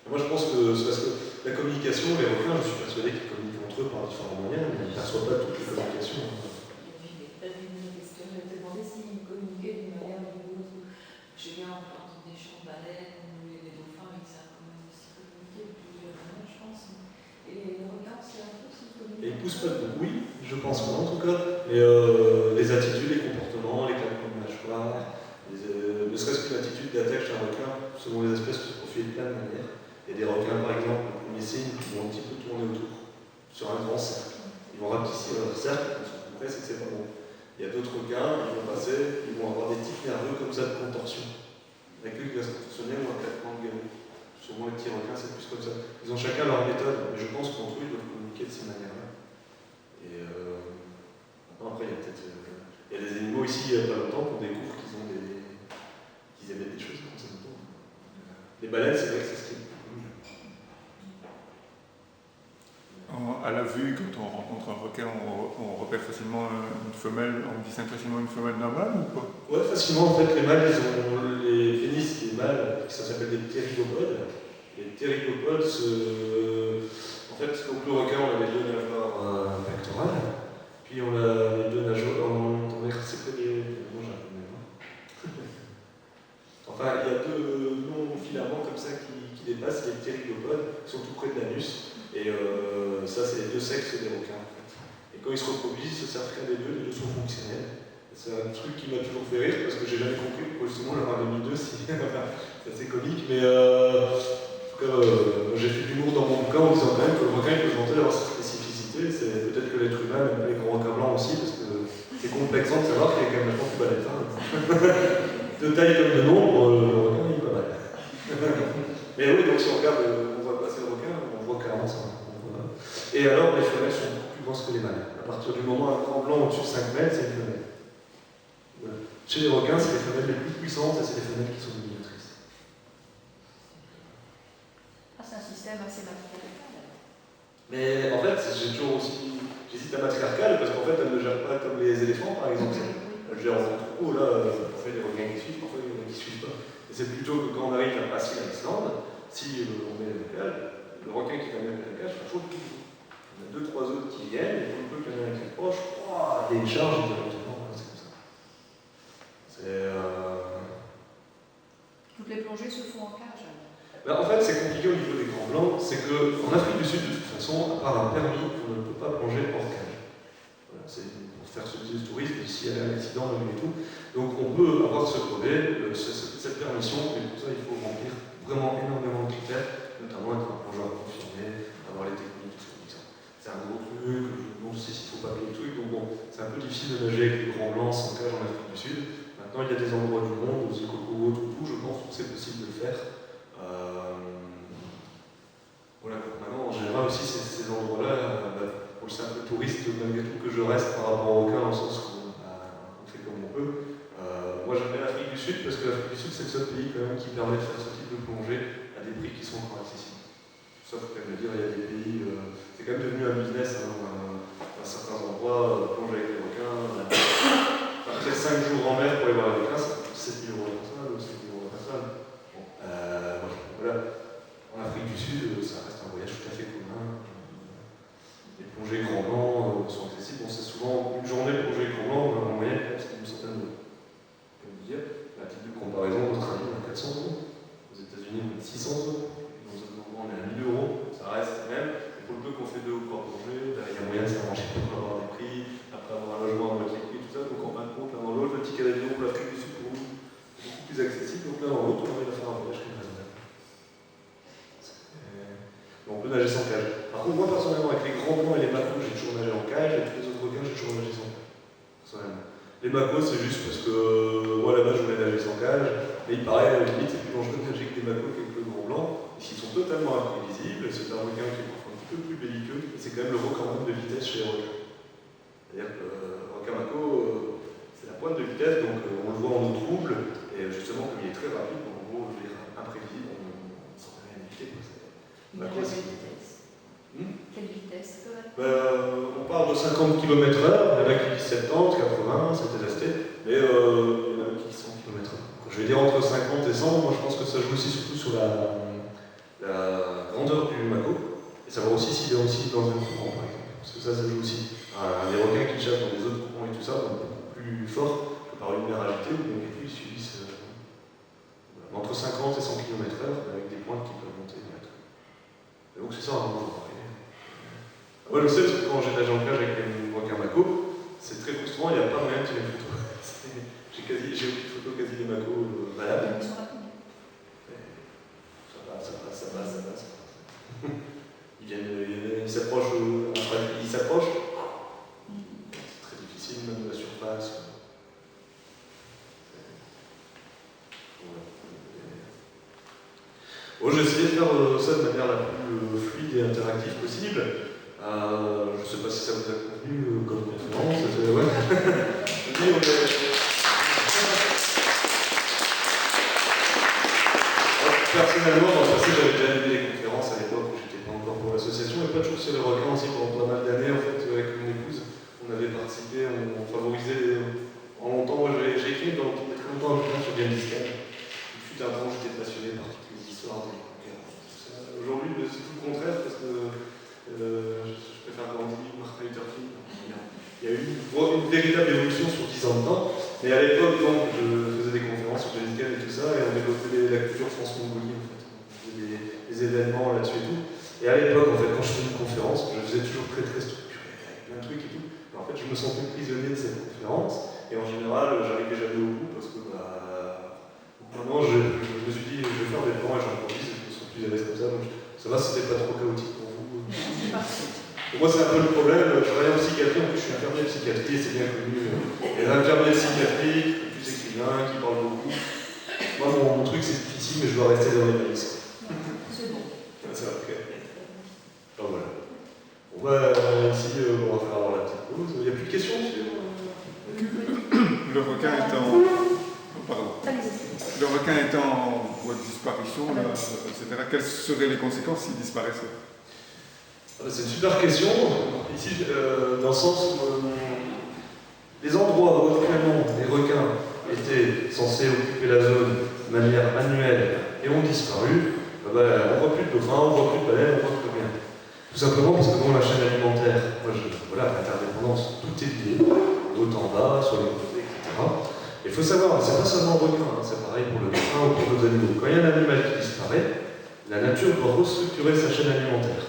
moi je pense que c'est parce que la communication, les requins, je suis persuadé qu'ils communiquent entre eux par différents moyens, mais ils ne perçoivent pas toutes les communications. Peut-être une question, je vais te demander s'ils communiquaient d'une manière ou d'une autre. J'ai bien entendu des chants de baleines, les dauphins, ils savent quand même aussi communiquer de plusieurs manières, je pense. Et les requins, c'est un peu s'ils communiquent. Et ils poussent pas de bruit, je pense pas en tout cas, mais les attitudes, les comportements, les claquements de mâchoire, ne serait-ce qu'une attitude d'attaque chez un requin, selon les espèces, peut se profiler de plein de manières. Il y a des requins, par exemple, le premier signe, qui vont un petit peu tourner autour, sur un grand cercle. Ils vont rapetisser leur cercle, ils sont prêts, c'est que c'est pas bon. Il y a d'autres requins, ils vont passer, ils vont avoir des tics nerveux comme ça de contorsion. La queue qui va se contorsionner ou un claquement de gueule. Sûrement les petits requins, c'est plus comme ça. Ils ont chacun leur méthode, mais je pense qu'entre eux, ils doivent communiquer de ces manières-là. Et maintenant, après, il y a peut-être. Il y a des animaux ici, il n'y a pas longtemps, qu'on découvre qu'ils émettent des choses comme ça. Les baleines, c'est vrai que c'est ce qui est. À la vue, quand on rencontre un requin, on repère facilement une femelle, on distingue facilement une femelle d'un mâle ou pas? Ouais, facilement, en fait, les mâles, ils ont les pénis, les mâles, ça s'appelle des ptérygopodes. Les ptérygopodes, en fait, donc le requin, on a les deux nageoires pectorales, puis on a les deux nageoires, c'est pas des. Non, j'ai un peu même. Enfin, il y a deux longs filaments comme ça qui dépassent, les ptérygopodes, qui sont tout près de l'anus. Et ça, c'est les deux sexes des requins, en fait. Et quand ils se reproduisent, ils se servent qu'un des deux sont fonctionnels. C'est un truc qui m'a toujours fait rire, parce que j'ai jamais compris pourquoi justement leur avait mis deux, si... enfin, c'est assez comique, mais en tout cas, j'ai fait de l'humour dans mon bouquin en disant quand même que le requin il peut vanter d'avoir cette spécificité, c'est peut-être que l'être humain, même les grands requins blancs aussi, parce que c'est complexant de savoir qu'il est quand même vachement plus balèze. De taille comme de nombre, le requin il est pas mal. Mais oui, donc si on regarde, on voit passer le requin, on voit clairement ça. Et alors, les femelles sont beaucoup plus grosses que les mâles. À partir du moment où un grand blanc au-dessus de 5 mètres, c'est une femelle. Voilà. Chez les requins, c'est les femelles les plus puissantes et c'est les femelles qui sont dominatrices. Ah, c'est un système assez matriarcal. Mais en fait, j'hésite à matriarcal parce qu'en fait, elle ne gère pas comme les éléphants, par exemple. Elle gère en troupeau, là, parfois il y a des requins qui suivent, parfois il y en a qui ne suivent pas. Et c'est plutôt que quand on arrive à passer à l'Islande, si on met le cage, le requin qui va mettre la cage, il faut le tout. Il y a 2-3 autres qui viennent, et pour le peu qu'il y en a un qui est proche, il y a une charge directement, c'est comme ça. Toutes les plongées se font en cage. Ben, en fait, c'est compliqué au niveau des grands blancs, c'est qu'en Afrique du Sud, de toute façon, à part un permis, on ne peut pas plonger hors cage. Voilà, c'est pour faire ce type de tourisme, s'il y a un accident, et tout. Donc on peut avoir ce brevet, cette permission, mais pour ça, il faut remplir vraiment énormément de critères, notamment être un plongeur confirmé, avoir les techniques, tout ça. C'est un gros truc, je sais s'il ne faut pas payer le truc, donc bon, c'est un peu difficile de nager avec les grands blancs sans cage en Afrique du Sud. Maintenant, il y a des endroits du monde, aux Ikoko ou autres, où je pense que c'est possible de le faire. Voilà, donc maintenant, en général aussi, ces endroits-là, pour le simple touriste, malgré tout, que je reste par rapport au requin, dans le sens où on fait comme on peut. Moi, j'aime bien l'Afrique du Sud, parce que l'Afrique du Sud, c'est le seul pays quand même qui permet de faire ce type de plongée à des prix qui sont encore accessibles. Ça, il faut quand même le dire, il y a des pays, c'est quand même devenu un business, à certains endroits, plonger avec les requins. Après 5 jours en mer pour aller voir les requins, ça coûte 7 000 € la personne ou 7 000 € la personne. Bon, voilà. En Afrique du Sud, ça reste un voyage tout à fait commun. Les plongées grand blanc sont accessibles. Bon, c'est souvent une journée de plongée grand blanc, en moyenne, c'est une centaine d'euros. Comme vous dire, à titre de comparaison, en Australie, on a 400 €. Aux États-Unis, on a 600 €. Dans un endroit, on est à 1 000 €. Ça reste même. Et pour le peu qu'on fait 2 ou 3 plongées, il y a moyen de s'arranger pour avoir des prix, après avoir un logement à moitié prix, tout ça. Donc en fin de compte, l'un dans l'autre, le ticket d'avion pour l'Afrique du Sud pour nous, c'est beaucoup plus accessible. Donc l'un dans l'autre, on arrive à faire un voyage qui est raisonnable. On peut nager sans cage. Par contre, moi personnellement, avec les grands blancs et les macos, j'ai toujours nagé en cage, et tous les autres requins, j'ai toujours nagé sans cage. Personnellement. Les macos, c'est juste parce que moi là-bas, je voulais nager sans cage, mais il paraît, à la limite, c'est plus dangereux de nager avec des macos qu'avec le gros blanc, et s'ils sont totalement imprévisibles, c'est un requin qui est parfois un petit peu plus belliqueux, et c'est quand même le record de vitesse chez les requins. C'est-à-dire que le requin maco, c'est la pointe de vitesse, donc on le voit en eau trouble, et justement, comme il est très rapide, donc en gros, je veux dire, imprévisible, on ne s'en fait rien éviter. Il a quelle vitesse Quelle vitesse on part de 50 km/h, il y en a qui disent 70, 80, c'est testé, mais il y en a qui disent 100 km/h. Je vais dire entre 50 et 100, moi je pense que ça joue aussi surtout sur la grandeur du mako, et savoir aussi s'il est aussi dans un courant par exemple, parce que ça joue aussi. Les requins qui chassent dans des autres courants et tout ça vont être beaucoup plus forts que par une mer agitée, où donc ils subissent entre 50 et 100 km/h avec des pointes qui peuvent monter. Et donc c'est ça un moment. Moi je sais parce que quand j'ai nagé en cage avec les requins mako, c'est très frustrant, il n'y a pas moyen de tirer une photo. J'ai aucune photo quasi des mako valables. Ils sont rapides. Ça passe. Ils s'approchent, c'est très difficile, même de la surface. Bon, j'ai essayé de faire ça de manière la plus fluide et interactive possible. Je ne sais pas si ça vous a convenu comme conférence. Ouais. Je dis, personnellement, dans le passé, j'avais déjà animé des conférences à l'époque où j'étais pas encore pour l'association, et pas toujours sur les requins aussi pendant pas mal d'années, en fait, avec mon épouse. On avait participé, on favorisait en longtemps. Moi, j'ai écrit dans très longtemps un bouquin sur Gengis Khan. Il fut un temps, j'étais passionné par toutes les histoires des conquérants. Aujourd'hui, c'est tout le contraire, parce que je préfère grandir Martin Luther King. Il y a eu une véritable évolution sur 10 ans de temps, mais à l'époque, donc, je faisais des conférences sur Gengis Khan et tout ça, et on développait la culture France-Mongolie, en fait. On faisait des événements là-dessus et tout. Et à l'époque, en fait, quand je faisais une conférence, je faisais toujours très très structuré, avec plein de trucs et tout. Mais en fait, je me sentais prisonnier de cette conférence, et en général, j'arrivais jamais au bout, parce que maintenant, je me suis dit, je vais faire des plans et j'improvise, et je me sens plus à l'aise comme ça, donc ça va, c'était pas trop chaotique pour vous. Pour moi, c'est un peu le problème. Je travaille en psychiatrie, en plus, je suis infirmier de psychiatrie, c'est bien connu. Les infirmiers de psychiatrie, plus écrivains, qui parlent beaucoup. Moi, mon truc, c'est difficile, mais je dois rester dans les balises. C'est bon. C'est ok. Donc voilà. On va ici, on va faire avoir la petite pause. Il n'y a plus de questions sur. Le requin est en. Pardon. Le requin est en voie de disparition, là, etc. Quelles seraient les conséquences s'il disparaissait? C'est une super question. Ici, dans le sens où les endroits où actuellement les requins étaient censés occuper la zone de manière annuelle et ont disparu, on ne voit plus de dauphins, on ne voit plus de baleines, on ne voit plus rien. Tout simplement parce que dans la chaîne alimentaire, voilà, l'interdépendance, tout est lié, haut en bas, sur les côtés, etc. Il faut savoir, c'est pas seulement le requin, c'est pareil pour le dauphin ou pour d'autres animaux. Quand il y a un animal qui disparaît, la nature doit restructurer sa chaîne alimentaire.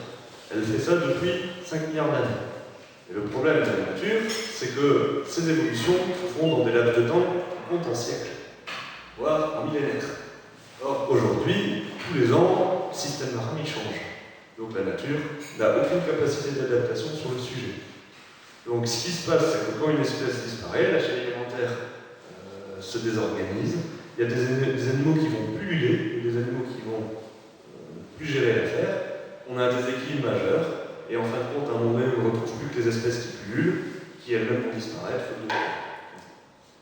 Elle fait ça depuis 5 milliards d'années. Et le problème de la nature, c'est que ces évolutions se font dans des laps de temps qui comptent en siècles, voire en millénaires. Or, aujourd'hui, tous les ans, le système marin il change. Donc la nature n'a aucune capacité d'adaptation sur le sujet. Donc ce qui se passe, c'est que quand une espèce disparaît, la chaîne alimentaire se désorganise. Il y a des animaux qui vont pulluler, des animaux qui vont plus gérer l'affaire. On a un déséquilibre majeur, et en fin de compte, à un moment donné, on ne retrouve plus que les espèces qui pullulent, qui elles-mêmes vont disparaître.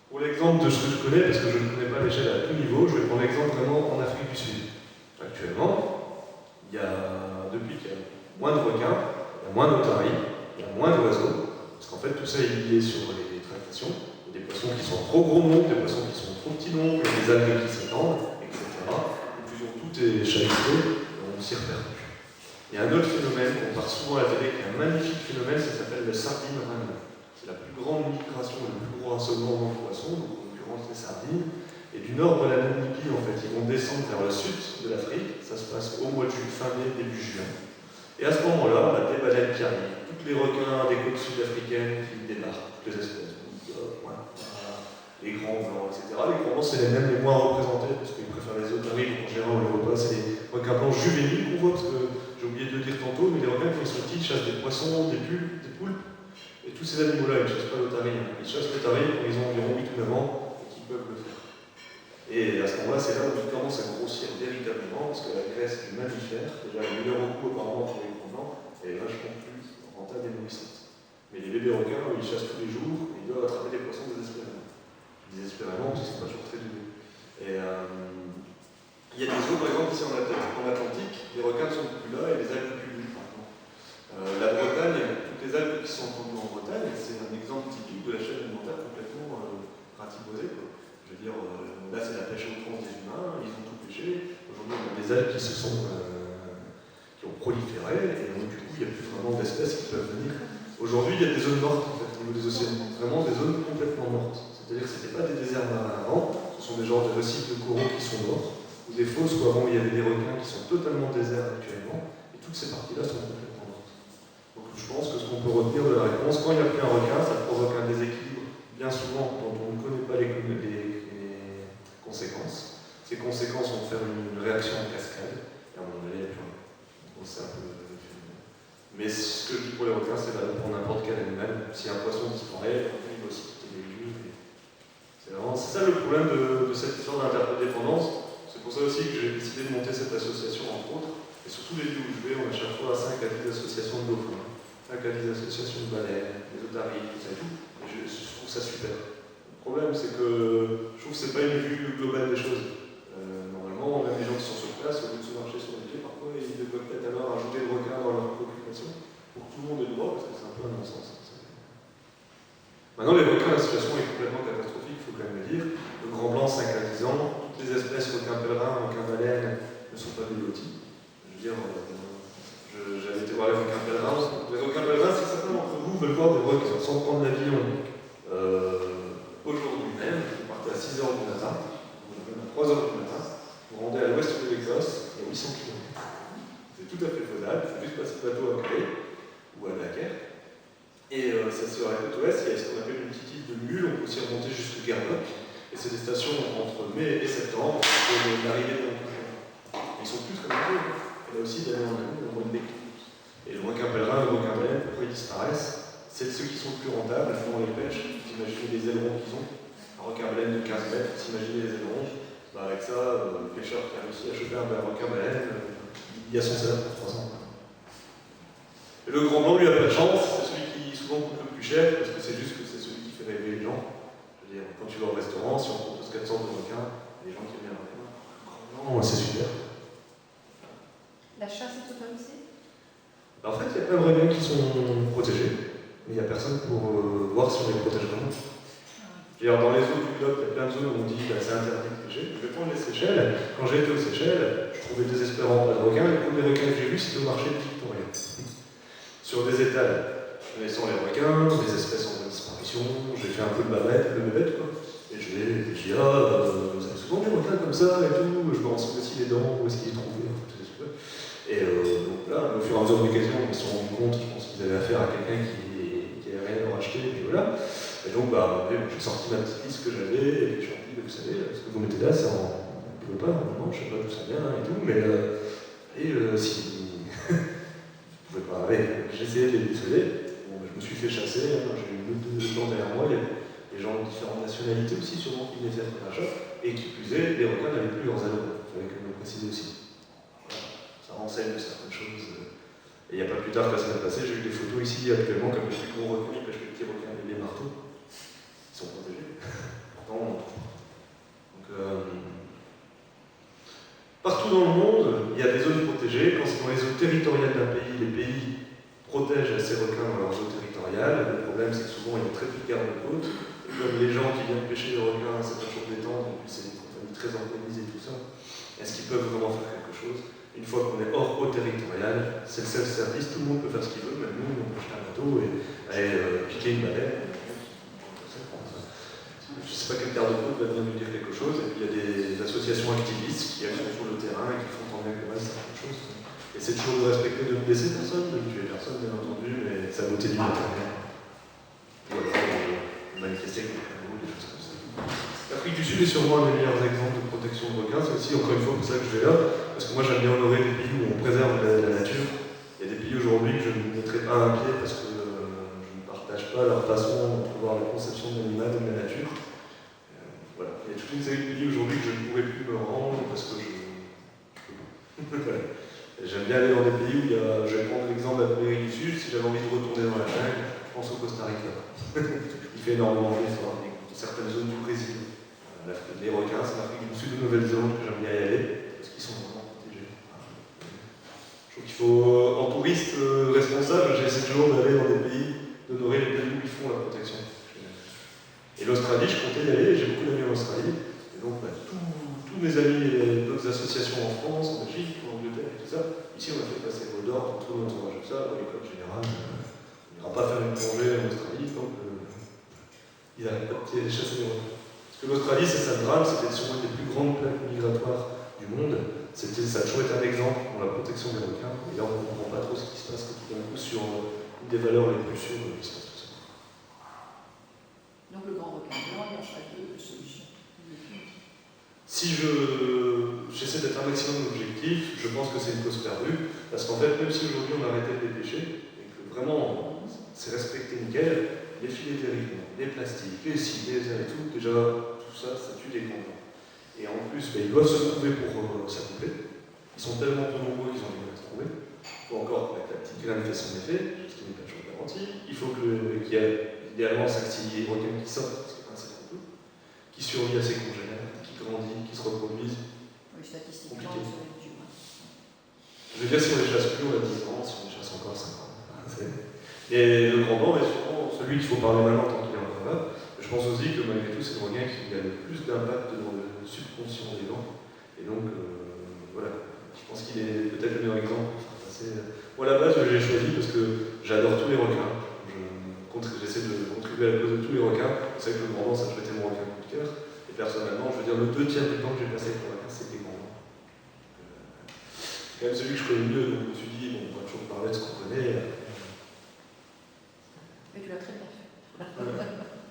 Pour l'exemple de ce que je connais, parce que je ne connais pas l'échelle à tout niveau, je vais prendre l'exemple vraiment en Afrique du Sud. Actuellement, depuis qu'il y a moins de requins, il y a moins d'otaries, il y a moins d'oiseaux, parce qu'en fait tout ça est lié sur les tractations. Il y a des poissons qui sont trop gros nombres, des poissons qui sont trop petits nombres, des algues qui s'étendent, etc. Et puis tout est chahuté, on s'y repère plus. Il y a un autre phénomène qu'on parle souvent à la télé, qui est un magnifique phénomène, ça s'appelle le sardine run. C'est la plus grande migration, le plus gros rassemblement de poissons, donc en l'occurrence les sardines. Et du nord de la Namibie, en fait, ils vont descendre vers le sud de l'Afrique. Ça se passe au mois de fin mai, début juin. Et à ce moment-là, on a des baleines qui arrivent, tous les requins des côtes sud-africaines qui débarquent, toutes les espèces. Les grands blancs, etc. Les grands blancs, c'est les mêmes les moins représentés, parce qu'ils préfèrent les otaries, en général, on les voit pas. C'est les requins blancs juvéniles qu'on voit, parce que j'ai oublié de le dire tantôt, mais les requins, quand ils sont petits, ils chassent des poissons, des pulpes, des poulpes. Et tous ces animaux-là, ils ne chassent pas l'otarie. Ils chassent l'otarie quand ils ont environ 8 ou 9 ans et qu'ils peuvent le faire. Et à ce moment-là, c'est là où ils commencent à grossir véritablement, parce que la graisse du mammifère, déjà le meilleur repos apparemment pour les grands blancs, est vachement plus rentable et nourrissante. Mais les bébés requins, ils chassent tous les jours, et ils doivent attraper des poissons désespérément. Désespérément, parce qu'ils ne sont pas toujours très doués. Et il y a des eaux, par exemple, ici en Atlantique, les requins ne sont plus là et les algues pullulent, par exemple. La Bretagne, toutes les algues qui sont entendues en Bretagne, c'est un exemple typique de la chaîne alimentaire complètement ratibosée. Je veux dire, là c'est la pêche au trans des humains, ils ont tout pêché. Aujourd'hui, on a des algues qui ont proliféré, et donc du coup, il n'y a plus vraiment d'espèces qui peuvent venir. Aujourd'hui, il y a des zones mortes, en fait, au niveau des océans. Vraiment des zones complètement mortes. C'est-à-dire que ce n'étaient pas des déserts marins avant, ce sont des genres de récifs de coraux qui sont morts, ou des fosses où avant il y avait des requins qui sont totalement déserts actuellement, et toutes ces parties-là sont complètement mortes. Donc je pense que ce qu'on peut retenir de la réponse, quand il n'y a plus un requin, ça provoque un déséquilibre, bien souvent, dont on ne connaît pas les conséquences. Ces conséquences vont faire une réaction en cascade, et à un moment donné, il n'y a plus rien. Donc c'est un peu le phénomène. Mais ce que je dis pour les requins, c'est valable pour n'importe quel animal. Si un poisson disparaît, il va aussi quitter les lieux. C'est ça le problème de cette histoire d'interdépendance. C'est pour pour ça aussi que j'ai décidé de monter cette association, entre autres. Et sur tous les lieux où je vais, on a à chaque fois 5 à 10 associations de dauphins, 5 à 10 associations de baleines, des otaries, tout ça et tout. Et je trouve ça super. Le problème, c'est que je trouve que c'est pas une vue globale des choses. Normalement, même les gens qui sont sur place, au lieu de se marcher sur les pieds, parfois ils devraient peut-être alors ajouter le requin dans leur préoccupation pour que tout le monde ait le droit, parce que c'est un peu un non-sens. Maintenant, les requins, la situation est complètement catastrophique, il faut quand même le dire. Le grand blanc, 5 à 10 ans, toutes les espèces requins pèlerins, requins baleines ne sont pas des lotis. Je veux dire, j'avais été voir les requins pèlerins. Les requins pèlerins, c'est que certains d'entre vous veulent voir des requins sans prendre l'avion. Aujourd'hui même, vous partez à 6h du matin, vous venez à 3h du matin, vous rendez à l'ouest de l'Écosse, il y a 800 km. C'est tout à fait faisable, il faut juste passer le bateau à Calais ou à Dunkerque. Et ça sur la côte ouest, il y a ce qu'on appelle une petite île de Mule, on peut aussi remonter jusqu'au Guernsey. Et c'est des stations entre mai et septembre, pour l'arrivée de l'Empire. Ils sont plus comme ça, et là aussi d'année en année, on voit une déclin. Et le requin pèlerin, le requin baleine, pourquoi ils disparaissent? C'est ceux qui sont le plus rentables, font les pêches, vous imaginez les ailerons qu'ils ont. Un requin baleine de 15 mètres, vous imaginez les ailerons. Bah avec ça, le pêcheur qui a réussi à choper un requin baleine, il a son salaire pour 3 ans. Et le grand blanc, lui, a pas de chance, c'est celui qui souvent coûte le plus cher, parce que c'est juste que c'est celui qui fait rêver les gens. Je veux dire, quand tu vas au restaurant, si on propose 400 de requins, les gens qui aiment bien le requin, non, c'est super. La chasse est autorisée? En fait, il y a plein de requins qui sont protégés, mais il n'y a personne pour voir si on les protège vraiment. Dans les eaux du globe, il y a plein de zones où on dit que c'est interdit de pêcher. Je vais prendre les Seychelles. Quand j'ai été aux Seychelles, je trouvais désespérant pas de requins. Les premiers requins que j'ai vus, c'était au marché de Victoria. Sur des étals, connaissant les requins, des espèces en voie de disparition, j'ai fait un peu de bébête, quoi. Et je dis, vous avez souvent des requins comme ça et tout, je me renseigne aussi les dents, où est-ce qu'ils les trouvaient, en fait, et donc là, au fur et à mesure de l'occasion, ils se sont rendus compte, je pense qu'ils avaient affaire à quelqu'un qui avait rien à leur acheter, et puis voilà. Et donc, j'ai sorti ma petite liste que j'avais, et je suis dit, vous savez, ce que vous mettez là, c'est en pas, non, je sais pas d'où ça vient et tout, mais si vous pouvez pas, j'ai essayé de les dissuader. Bon, je me suis fait chasser, hein, j'ai eu deux gens derrière moi, il y avait des gens de différentes nationalités aussi, sûrement qui venaient faire un choc, et qui plus est, les requins n'avaient plus leurs ailerons, il fallait que je le précise aussi. Voilà. Ça renseigne certaines choses. Et il n'y a pas plus tard que la semaine passée, j'ai eu des photos ici actuellement, comme les plus gros requins, qui pêchent les petits requins et les marteaux. Ils sont protégés. Pourtant, on en trouve. Donc, partout dans le monde, il y a des zones protégées. Quand c'est dans les eaux territoriales d'un pays, les pays protègent ces requins dans leurs eaux territoriales. Le problème, c'est que souvent, il y a très peu de garde-côtes. Et comme les gens qui viennent pêcher les requins, c'est pas toujours détente, et puis c'est des compagnies très organisées et tout ça, est-ce qu'ils peuvent vraiment faire quelque chose? Une fois qu'on est hors eau territoriale, c'est le self-service, tout le monde peut faire ce qu'il veut, même nous, on peut acheter un bateau et aller piquer une baleine. Je ne sais pas quel garde-côte va venir nous dire quelque chose, et puis il y a des associations activistes qui agissent sur le terrain et qui font tant bien que mal certaines choses. Et c'est toujours de respecter, de ne blesser personne, de ne tuer personne, bien entendu, mais sa beauté du matériel. Et alors, manifester contre nous, des choses comme ça. L'Afrique du Sud est sûrement un des meilleurs exemples de protection de requins, c'est aussi encore une fois pour ça que je vais là, parce que moi j'aime bien honorer des pays où on préserve la nature. Il y a des pays aujourd'hui que je ne mettrai pas un pied parce que je ne partage pas leur façon de voir la conception de l'animal et de la nature. Voilà. Il y a toute une série de pays aujourd'hui que je ne pourrais plus me rendre parce que je peux pas. J'aime bien aller dans des pays où il y a, je vais prendre l'exemple de l'Amérique du Sud, si j'avais envie de retourner dans la jungle, je pense au Costa Rica. Il fait énormément de dans certaines zones du Brésil. Les requins, c'est l'Afrique du Sud de Nouvelle-Zélande que j'aime bien y aller, parce qu'ils sont vraiment protégés. Je trouve qu'il faut, en touriste responsable, j'essaie toujours d'aller dans des pays, d'honorer les pays où ils font la protection. Et l'Australie, je comptais y aller, j'ai beaucoup d'amis en Australie, et donc tous mes amis et d'autres associations en France, en Belgique, en Angleterre et tout ça, ici on a fait passer le mot d'ordre pour tout notre entourage de ça, dans l'école générale, on n'ira pas faire une plongée en Australie tant qu'ils n'arrêtent pas de chasser les requins. Parce que l'Australie, c'est ça le drame, c'était sûrement une des plus grandes plaques migratoires du monde. Ça a toujours été un exemple pour la protection des requins. Et là, on ne comprend pas trop ce qui se passe tout d'un coup sur une des valeurs les plus sûres de l'histoire. Donc le grand requin blanc, il n'y a pas de solution. Si j'essaie d'être un maximum objectif, je pense que c'est une cause perdue. Parce qu'en fait, même si aujourd'hui on a arrêté de les pêcher, et que vraiment c'est respecté nickel, les filets dérivants, les plastiques, les cils, les airs et tout, déjà, tout ça, ça tue les grands blancs. Et en plus, ils doivent se trouver pour s'accoupler. Ils sont tellement peu nombreux qu'ils ont du mal à se trouver. Il faut encore que la petite graine fasse son effet, ce qui n'est pas toujours garanti. Il faut qu'il y ait idéalement 5-6 requins qui sortent, parce qu'il y en a assez peu, qui survivent à ses congénères, qui grandissent, qui se reproduisent. Oui, statistiquement, Compliqué. ça va être dur. Je veux dire, si on les chasse plus, on a 10 ans, si on les chasse encore 5 ans. Et le grand blanc est sûrement celui qu'il faut parler maintenant tant qu'il est encore là. Je pense aussi que malgré tout, c'est le requin qui a le plus d'impact dans le subconscient des gens. Et donc, voilà, je pense qu'il est peut-être le meilleur exemple. Moi, à la base, je l'ai choisi parce que j'adore tous les requins. J'essaie de contribuer à la cause de tous les requins. Vous savez que le grand blanc, ça a toujours été mon requin coup de cœur. Et personnellement, je veux dire, le 2 tiers du temps que j'ai passé avec le requin, c'était grand blanc. C'est quand même celui que je connais le mieux, donc je me suis dit, bon, on va toujours parler de ce qu'on connaît. Mais tu l'as très bien fait.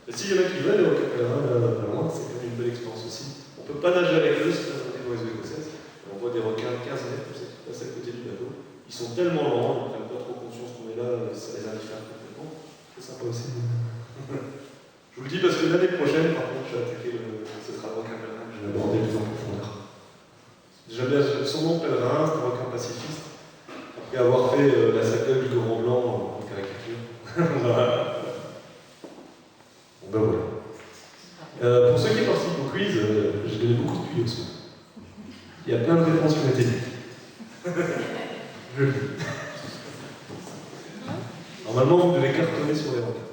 Et s'il y en a qui veulent, les requins pèlerins, pas loin, c'est quand même une belle expérience aussi. On ne peut pas nager avec eux, c'est pas dans les eaux écossaises. On voit des requins de 15 mètres, qui passent à côté du bateau. Ils sont tellement lents, ils ne prennent pas trop conscience qu'on est là, ça les indiffère complètement. C'est sympa aussi. Je vous le dis parce que l'année prochaine, par contre, je vais attaquer ce sera le requin pèlerin que je vais aborder plus en profondeur. Déjà bien, son nom pèlerin, c'est un requin pacifiste. Après avoir fait la saga du Grand Blanc en caricature. Voilà. Bon ben voilà. Pour ceux qui participent au quiz, j'ai donné beaucoup de tuyaux ce soir. Il y a plein de réponses qui ont été dites. Je le dis. Normalement, vous devez cartonner sur les requins.